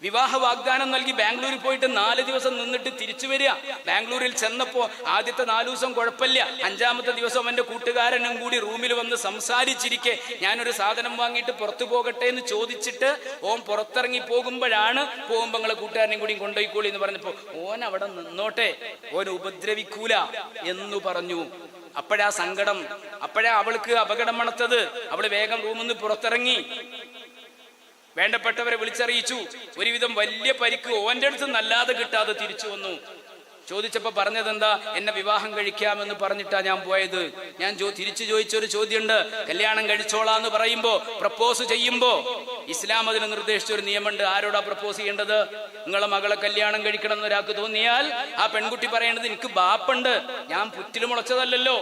വിവാഹ വാഗ്ദാനം നൽകി ബാംഗ്ലൂരിൽ പോയിട്ട് 4 ദിവസം നിന്നിട്ട് തിരിച്ചു വരിക. ബാംഗ്ലൂരിൽ ചെന്നപ്പോ ആദ്യത്തെ 4 ദിവസം കുഴപ്പമില്ല. 5-ാമത്തെ ദിവസം അവന്റെ കൂട്ടുകാരനും കൂടി റൂമിൽ വന്ന് സംസാരിച്ചിരിക്കെ ഞാനൊരു സാധനം വാങ്ങിയിട്ട് പുറത്തു പോകട്ടെ എന്ന് ചോദിച്ചിട്ട് ഓൻ പുറത്തിറങ്ങി പോകുമ്പോഴാണ്, പോകുമ്പോ നിങ്ങളെ കൂട്ടുകാരനെയും കൂടി കൊണ്ടുപോയിക്കോളി എന്ന് പറഞ്ഞപ്പോ ഓൻ അവിടെ നിന്നോട്ടെ, ഓൻ ഉപദ്രവിക്കൂല എന്ന് പറഞ്ഞു. അപ്പോഴാ സങ്കടം, അപ്പോഴാ അവൾക്ക് അപകടം മണത്തത്. അവള് വേഗം റൂമിൽ നിന്ന് പുറത്തിറങ്ങി, വേണ്ടപ്പെട്ടവരെ വിളിച്ചറിയിച്ചു. ഒരുവിധം വലിയ പരിക്ക് ഓന്റെ അടുത്ത് നല്ലാതെ കിട്ടാതെ തിരിച്ചു വന്നു. ചോദിച്ചപ്പോ പറഞ്ഞത് എന്താ? എന്നെ വിവാഹം കഴിക്കാമെന്ന് പറഞ്ഞിട്ടാ ഞാൻ പോയത്. ഞാൻ തിരിച്ചു ചോദിച്ചൊരു ചോദ്യമുണ്ട്. കല്യാണം കഴിച്ചോളാന്ന് പറയുമ്പോ, പ്രപ്പോസ് ചെയ്യുമ്പോ ഇസ്ലാം അതിന് നിർദ്ദേശിച്ചൊരു നിയമമുണ്ട്. ആരോടാ പ്രപ്പോസ് ചെയ്യേണ്ടത്? നിങ്ങളെ മകളെ കല്യാണം കഴിക്കണം എന്ന് ഒരാൾക്ക് തോന്നിയാൽ ആ പെൺകുട്ടി പറയേണ്ടത്, എനിക്ക് ബാപ്പുണ്ട്, ഞാൻ പുറ്റിൽ മുളച്ചതല്ലല്ലോ,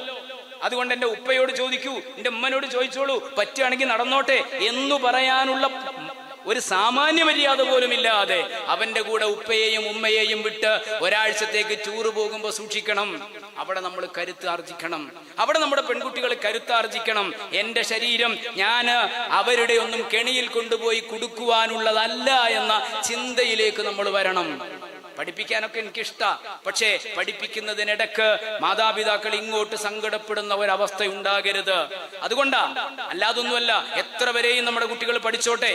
അതുകൊണ്ട് എന്റെ ഉപ്പയോട് ചോദിക്കൂ, എന്റെ ഉമ്മനോട് ചോദിച്ചോളൂ, പറ്റുകയാണെങ്കിൽ നടന്നോട്ടെ എന്ന് പറയാനുള്ള ഒരു സാമാന്യ മര്യാദ പോലും ഇല്ലാതെ അവന്റെ കൂടെ ഉപ്പയെയും ഉമ്മയെയും വിട്ട് ഒരാഴ്ചത്തേക്ക് ടൂറ് പോകുമ്പോൾ സൂക്ഷിക്കണം. അവിടെ നമ്മൾ കരുത്താർജിക്കണം. അവിടെ നമ്മുടെ പെൺകുട്ടികൾ കരുത്താർജിക്കണം. എന്റെ ശരീരം ഞാൻ അവരുടെ ഒന്നും കെണിയിൽ കൊണ്ടുപോയി കൊടുക്കുവാനുള്ളതല്ല എന്ന ചിന്തയിലേക്ക് നമ്മൾ വരണം. പഠിപ്പിക്കാനൊക്കെ എനിക്കിഷ്ടമാണ്. പക്ഷേ പഠിപ്പിക്കുന്നതിനിടക്ക് മാതാപിതാക്കൾ ഇങ്ങോട്ട് സങ്കടപ്പെടുന്ന ഒരവസ്ഥ ഉണ്ടാകരുത്. അതുകൊണ്ടാ, അല്ലാതൊന്നുമല്ല. എത്ര വരെയും നമ്മുടെ കുട്ടികൾ പഠിച്ചോട്ടെ.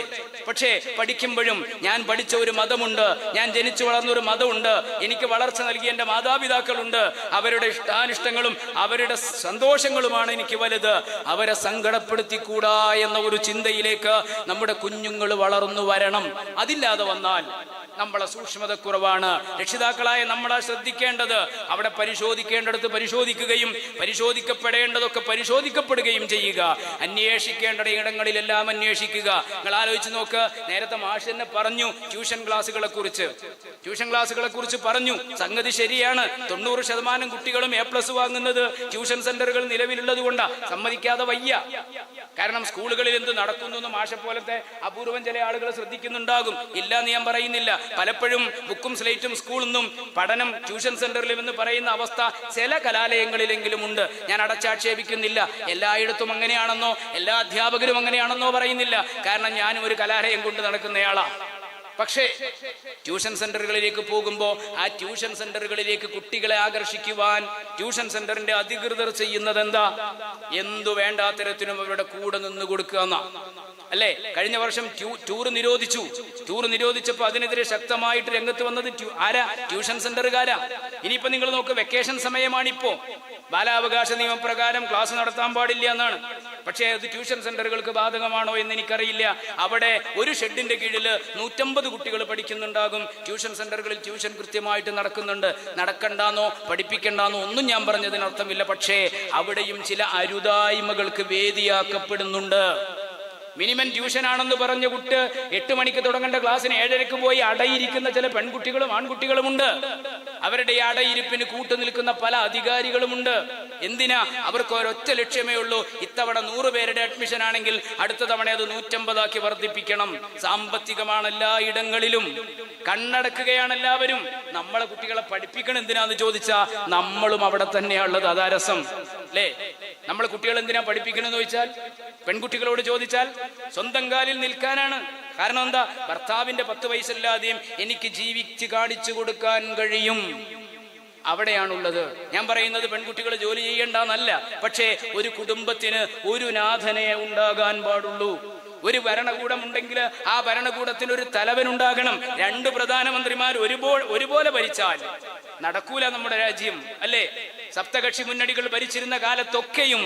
പക്ഷേ പഠിക്കുമ്പോഴും ഞാൻ പഠിച്ച ഒരു മതമുണ്ട്, ഞാൻ ജനിച്ചു വളർന്ന ഒരു മതമുണ്ട്, എനിക്ക് വളർച്ച നൽകിയ എൻ്റെ മാതാപിതാക്കളുണ്ട്. അവരുടെ ഇഷ്ടാനിഷ്ടങ്ങളും അവരുടെ സന്തോഷങ്ങളുമാണ് എനിക്ക് വലുത്. അവരെ സങ്കടപ്പെടുത്തിക്കൂടാ എന്ന ഒരു ചിന്തയിലേക്ക് നമ്മുടെ കുഞ്ഞുങ്ങൾ വളർന്നു വരണം. അതില്ലാതെ വന്നാൽ നമ്മളെ സൂക്ഷ്മതക്കുറവാണ്. രക്ഷിതാക്കളായ നമ്മളാ ശ്രദ്ധിക്കേണ്ടത്. അവിടെ പരിശോധിക്കേണ്ടടുത്ത് പരിശോധിക്കുകയും പരിശോധിക്കപ്പെടേണ്ടതൊക്കെ പരിശോധിക്കപ്പെടുകയും ചെയ്യുക. അന്വേഷിക്കേണ്ട ഇടങ്ങളിലെല്ലാം അന്വേഷിക്കുക. നിങ്ങൾ ആലോചിച്ച് നോക്ക്. നേരത്തെ മാഷ് തന്നെ പറഞ്ഞു ട്യൂഷൻ ക്ലാസ്സുകളെ കുറിച്ച് പറഞ്ഞു. സംഗതി ശരിയാണ്. 90% കുട്ടികളും A+ വാങ്ങുന്നത് ട്യൂഷൻ സെന്ററുകൾ നിലവിലുള്ളത് കൊണ്ടാണ്. സമ്മതിക്കാതെ വയ്യ. കാരണം സ്കൂളുകളിൽ എന്ത് നടക്കുന്നു എന്ന് മാഷെ പോലത്തെ അപൂർവം ചില ആളുകൾ ശ്രദ്ധിക്കുന്നുണ്ടാകും. ഇല്ല എന്ന് ഞാൻ പറയുന്നില്ല. പലപ്പോഴും ബുക്കും സ്ലേറ്റും സ്കൂളിൽ നിന്നും പഠനം ട്യൂഷൻ സെന്ററിലും എന്ന് പറയുന്ന അവസ്ഥ ചില കലാലയങ്ങളിലെങ്കിലും ഉണ്ട്. ഞാൻ അടച്ചാക്ഷേപിക്കുന്നില്ല. എല്ലായിടത്തും അങ്ങനെയാണെന്നോ എല്ലാ അധ്യാപകരും അങ്ങനെയാണെന്നോ പറയുന്നില്ല. കാരണം ഞാനും ഒരു കലാലയം കൊണ്ട് നടക്കുന്നയാളാണ്. പക്ഷേ ട്യൂഷൻ സെന്ററുകളിലേക്ക് പോകുമ്പോൾ ആ ട്യൂഷൻ സെന്ററുകളിലേക്ക് കുട്ടികളെ ആകർഷിക്കുവാൻ ട്യൂഷൻ സെന്ററിന്റെ അധികൃതർ ചെയ്യുന്നത് എന്താ? എന്തു വേണ്ടാത്തരത്തിനും അവരുടെ കൂടെ നിന്ന് കൊടുക്കുക എന്നാ അല്ലേ? കഴിഞ്ഞ വർഷം ടൂർ നിരോധിച്ചപ്പോൾ അതിനെതിരെ ശക്തമായിട്ട് രംഗത്ത് വന്നത് ആരാ? ട്യൂഷൻ സെന്ററുകാരാ. ഇനിയിപ്പോ നിങ്ങൾ നോക്ക്, വെക്കേഷൻ സമയമാണിപ്പോ. ബാലാവകാശ നിയമപ്രകാരം ക്ലാസ് നടത്താൻ പാടില്ല എന്നാണ്. പക്ഷേ അത് ട്യൂഷൻ സെന്ററുകൾക്ക് ബാധകമാണോ എന്ന് എനിക്കറിയില്ല. അവിടെ ഒരു ഷെഡിന്റെ കീഴിൽ 150 കുട്ടികൾ പഠിക്കുന്നുണ്ടാകും. ട്യൂഷൻ സെന്ററുകളിൽ ട്യൂഷൻ കൃത്യമായിട്ട് നടക്കുന്നുണ്ട്. നടക്കണ്ടെന്നോ പഠിപ്പിക്കണ്ടെന്നോ ഒന്നും ഞാൻ പറഞ്ഞതിനർത്ഥമില്ല. പക്ഷേ അവിടെയും ചില അരുതായ്മകൾക്ക് വേദിയാക്കപ്പെടുന്നുണ്ട്. മിനിമം ട്യൂഷൻ ആണെന്ന് പറഞ്ഞ കുട്ടി 8 മണിക്ക് തുടങ്ങേണ്ട ക്ലാസ്സിന് 7:30 പോയി അടയിരിക്കുന്ന ചില പെൺകുട്ടികളും ആൺകുട്ടികളുമുണ്ട്. അവരുടെ അടയിരിപ്പിന് കൂട്ടുനിൽക്കുന്ന പല അധികാരികളുമുണ്ട്. എന്തിനാ? അവർക്ക് ഒരൊറ്റ ലക്ഷ്യമേ ഉള്ളൂ. ഇത്തവണ 100 പേരുടെ അഡ്മിഷൻ ആണെങ്കിൽ അടുത്ത തവണ അത് 150 വർദ്ധിപ്പിക്കണം. സാമ്പത്തികമാണ് എല്ലായിടങ്ങളിലും. കണ്ണടക്കുകയാണ് എല്ലാവരും. നമ്മളെ കുട്ടികളെ പഠിപ്പിക്കണം എന്തിനാന്ന് ചോദിച്ചാ നമ്മളും അവിടെ തന്നെയാണുള്ളത്. അതാ രസം അല്ലേ? നമ്മളെ കുട്ടികൾ എന്തിനാ പഠിപ്പിക്കണമെന്ന് ചോദിച്ചാൽ, പെൺകുട്ടികളോട് ചോദിച്ചാൽ സ്വന്തം കാലിൽ നിൽക്കാനാണ്. കാരണം എന്താ? ഭർത്താവിന്റെ 10 വയസ്സില്ലാതെയും എനിക്ക് ജീവിച്ച് കാണിച്ചു കൊടുക്കാൻ കഴിയും. അവിടെയാണുള്ളത്. ഞാൻ പറയുന്നത് പെൺകുട്ടികൾ ജോലി ചെയ്യേണ്ടെന്നല്ല. പക്ഷേ ഒരു കുടുംബത്തിന് ഒരു നാഥനെ ഉണ്ടാകാൻ പാടുള്ളൂ. ഒരു ഭരണകൂടം ഉണ്ടെങ്കിൽ ആ ഭരണകൂടത്തിന് ഒരു തലവൻ ഉണ്ടാകണം. 2 പ്രധാനമന്ത്രിമാർ ഒരുപോലെ ഭരിച്ചാൽ നടക്കൂല നമ്മുടെ രാജ്യം അല്ലേ? സപ്തകക്ഷി മുന്നണികൾ ഭരിച്ചിരുന്ന കാലത്തൊക്കെയും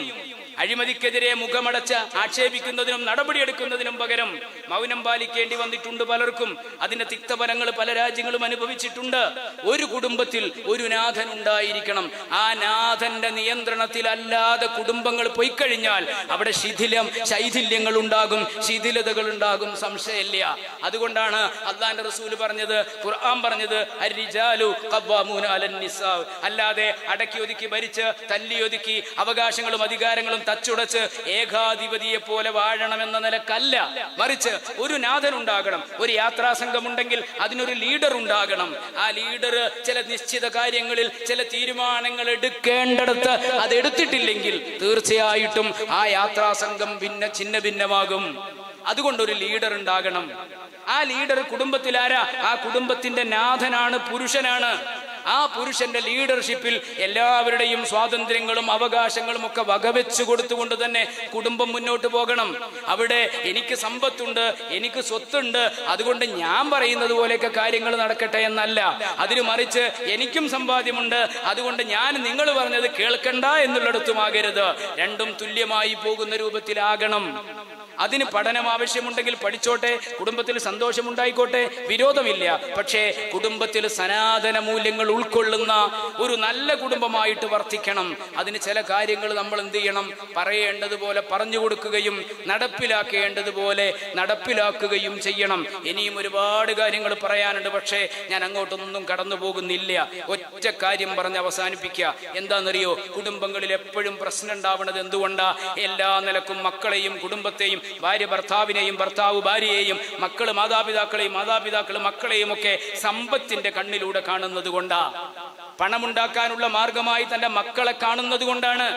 അഴിമതിക്കെതിരെ മുഖമടച്ച് ആക്ഷേപിക്കുന്നതിനും നടപടിയെടുക്കുന്നതിനും പകരം മൗനം പാലിക്കേണ്ടി വന്നിട്ടുണ്ട് പലർക്കും. അതിന്റെ തിക്തഫലങ്ങൾ പല രാജ്യങ്ങളും അനുഭവിച്ചിട്ടുണ്ട്. ഒരു കുടുംബത്തിൽ ഒരു നാഥൻ ഉണ്ടായിരിക്കണം. ആ നാഥന്റെ നിയന്ത്രണത്തിലല്ലാതെ കുടുംബങ്ങൾ പോയിക്കഴിഞ്ഞാൽ അവിടെ ശൈഥില്യങ്ങൾ ഉണ്ടാകും, ശിഥിലതകൾ ഉണ്ടാകും, സംശയമില്ല. അതുകൊണ്ടാണ് അല്ലാഹുവിന്റെ റസൂൽ പറഞ്ഞത്, ഖുർആൻ പറഞ്ഞത്, അർരിജാലു ഖവ്വാമൂന അലൻ നിസാ. അല്ലാതെ അടക്കി ഒതുക്കി ഭരിച്ച് തല്ലിയൊതുക്കി അവകാശങ്ങളും അധികാരങ്ങളും തച്ചുടച്ച് ഏകാധിപതിയെ പോലെ വാഴണമെന്ന നിലക്കല്ല. മറിച്ച് ഒരു നാഥൻ ഉണ്ടാകണം. ഒരു യാത്രാ സംഘം ഉണ്ടെങ്കിൽ അതിനൊരു ലീഡർ ഉണ്ടാകണം. ആ ലീഡർ ചില നിശ്ചിത കാര്യങ്ങളിൽ ചില തീരുമാനങ്ങൾ എടുക്കേണ്ടടുത്ത് അത് എടുത്തിട്ടില്ലെങ്കിൽ തീർച്ചയായിട്ടും ആ യാത്രാ സംഘം ഛിന്ന ഭിന്നമാകും. അതുകൊണ്ടൊരു ലീഡർ ഉണ്ടാകണം. ആ ലീഡർ കുടുംബത്തിലാരാ? ആ കുടുംബത്തിന്റെ നാഥനാണ്, പുരുഷനാണ്. ആ പുരുഷന്റെ ലീഡർഷിപ്പിൽ എല്ലാവരുടെയും സ്വാതന്ത്ര്യങ്ങളും അവകാശങ്ങളും ഒക്കെ വകവെച്ചു കൊടുത്തുകൊണ്ട് തന്നെ കുടുംബം മുന്നോട്ട് പോകണം. അവിടെ എനിക്ക് സമ്പത്തുണ്ട്, എനിക്ക് സ്വത്തുണ്ട്, അതുകൊണ്ട് ഞാൻ പറയുന്നത് പോലെയൊക്കെ കാര്യങ്ങൾ നടക്കട്ടെ എന്നല്ല. അതിന് മറിച്ച് എനിക്കും സമ്പാദ്യമുണ്ട്, അതുകൊണ്ട് ഞാൻ നിങ്ങൾ പറഞ്ഞത് കേൾക്കണ്ട എന്നുള്ളിടത്തുമാകരുത്. രണ്ടും തുല്യമായി പോകുന്ന രൂപത്തിലാകണം. അതിന് പഠനം ആവശ്യമുണ്ടെങ്കിൽ പഠിച്ചോട്ടെ, കുടുംബത്തിൽ സന്തോഷമുണ്ടായിക്കോട്ടെ, വിരോധമില്ല. പക്ഷേ കുടുംബത്തിൽ സനാതന മൂല്യങ്ങൾ ഉൾക്കൊള്ളുന്ന ഒരു നല്ല കുടുംബമായിട്ട് വർത്തിക്കണം. അതിന് ചില കാര്യങ്ങൾ നമ്മൾ എന്ത് ചെയ്യണം? പറയേണ്ടതുപോലെ പറഞ്ഞു കൊടുക്കുകയും നടപ്പിലാക്കേണ്ടതുപോലെ നടപ്പിലാക്കുകയും ചെയ്യണം. ഇനിയും ഒരുപാട് കാര്യങ്ങൾ പറയാനുണ്ട്, പക്ഷേ ഞാൻ അങ്ങോട്ടൊന്നും കടന്നു പോകുന്നില്ല. ഒറ്റ കാര്യം പറഞ്ഞ് അവസാനിപ്പിക്കുക. എന്താണെന്നറിയോ? കുടുംബങ്ങളിൽ എപ്പോഴും പ്രശ്നം ഉണ്ടാവുന്നത് എന്തുകൊണ്ടാ? എല്ലാ നിലക്കും മക്കളെയും കുടുംബത്തെയും, ഭാര്യ ഭർത്താവിനെയും, ഭർത്താവ് ഭാര്യയെയും, മക്കള് മാതാപിതാക്കളെയും, മാതാപിതാക്കള് മക്കളെയും ഒക്കെ സമ്പത്തിന്റെ കണ്ണിലൂടെ കാണുന്നത് കൊണ്ടാ. പണമുണ്ടാക്കാനുള്ള മാർഗമായി തന്റെ മക്കളെ കാണുന്നത് കൊണ്ടാണ്.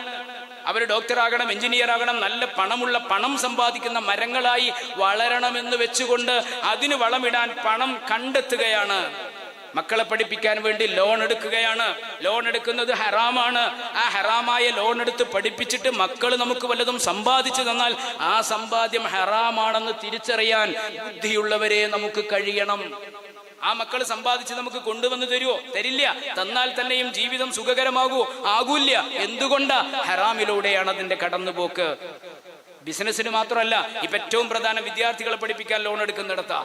അവർ ഡോക്ടറാകണം, എഞ്ചിനീയർ ആകണം, നല്ല പണം സമ്പാദിക്കുന്ന മരങ്ങളായി വളരണമെന്ന് വെച്ചുകൊണ്ട് അതിന് വളമിടാൻ പണം കണ്ടെത്തുകയാണ്. മക്കളെ പഠിപ്പിക്കാൻ വേണ്ടി ലോൺ എടുക്കുകയാണ്. ലോൺ എടുക്കുന്നത് ഹറാമാണ്. ആ ഹറാമായ ലോൺ എടുത്ത് പഠിപ്പിച്ചിട്ട് മക്കൾ നമുക്ക് വല്ലതും സമ്പാദിച്ചു തന്നാൽ ആ സമ്പാദ്യം ഹറാമാണെന്ന് തിരിച്ചറിയാൻ ബുദ്ധിയുള്ളവരെ നമുക്ക് കഴിയണം. ആ മക്കൾ സമ്പാദിച്ച് നമുക്ക് കൊണ്ടുവന്ന് തരുമോ? തരില്ല. തന്നാൽ തന്നെയും ജീവിതം സുഖകരമാകൂ? ആകൂല്ല. എന്തുകൊണ്ടാ? ഹറാമിലൂടെയാണ് അതിന്റെ കടന്നുപോക്ക്. ബിസിനസ്സിന് മാത്രമല്ല, ഇപ്പൊ ഏറ്റവും പ്രധാന വിദ്യാർത്ഥികളെ പഠിപ്പിക്കാൻ ലോൺ എടുക്കുന്നിടത്താ.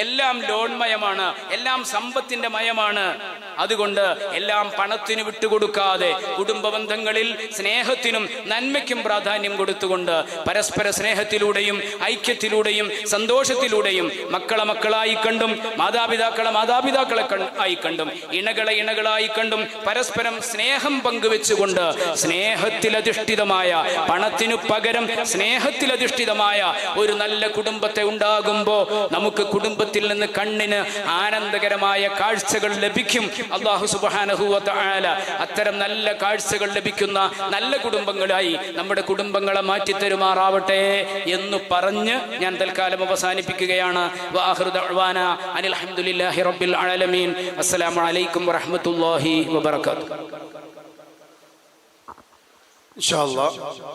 എല്ലാം ലോൺമയമാണ്, എല്ലാം സമ്പത്തിന്റെ മയമാണ്. അതുകൊണ്ട് എല്ലാം പണത്തിന് വിട്ടുകൊടുക്കാതെ കുടുംബ ബന്ധങ്ങളിൽ സ്നേഹത്തിനും നന്മയ്ക്കും പ്രാധാന്യം കൊടുത്തുകൊണ്ട് പരസ്പര സ്നേഹത്തിലൂടെയും ഐക്യത്തിലൂടെയും സന്തോഷത്തിലൂടെയും മക്കളെ മക്കളായി കണ്ടും മാതാപിതാക്കളെ മാതാപിതാക്കളെ ആയി കണ്ടും ഇണകളെ ഇണകളായി കണ്ടും പരസ്പരം സ്നേഹം പങ്കുവെച്ചുകൊണ്ട് സ്നേഹത്തിലധിഷ്ഠിതമായ, പണത്തിനു പകരം സ്നേഹത്തിലധിഷ്ഠിതമായ ഒരു നല്ല കുടുംബത്തെ ഉണ്ടാകുമ്പോ നമുക്ക് കുടുംബത്തിൽ നിന്ന് കണ്ണിന് ആനന്ദകരമായ കാഴ്ചകൾ ലഭിക്കും. അല്ലാഹു സുബ്ഹാനഹു വ തആല അത്തരം നല്ല കാഴ്ചകൾ ലഭിക്കുന്ന നല്ല കുടുംബങ്ങളായി നമ്മുടെ കുടുംബങ്ങളെ മാറ്റിത്തരുമാറാവട്ടെ എന്ന് പറഞ്ഞ് ഞാൻ തൽക്കാലം അവസാനിപ്പിക്കുകയാണ്. വആഖിറു ദഅ്വാനാ അനിൽ ഹംദുലില്ലാഹി റബ്ബിൽ ആലമീൻ. അസ്സലാമു അലൈക്കും വറഹ്മത്തുള്ളാഹി വബറകാതുഹു. ഇൻഷാ അല്ലാഹ്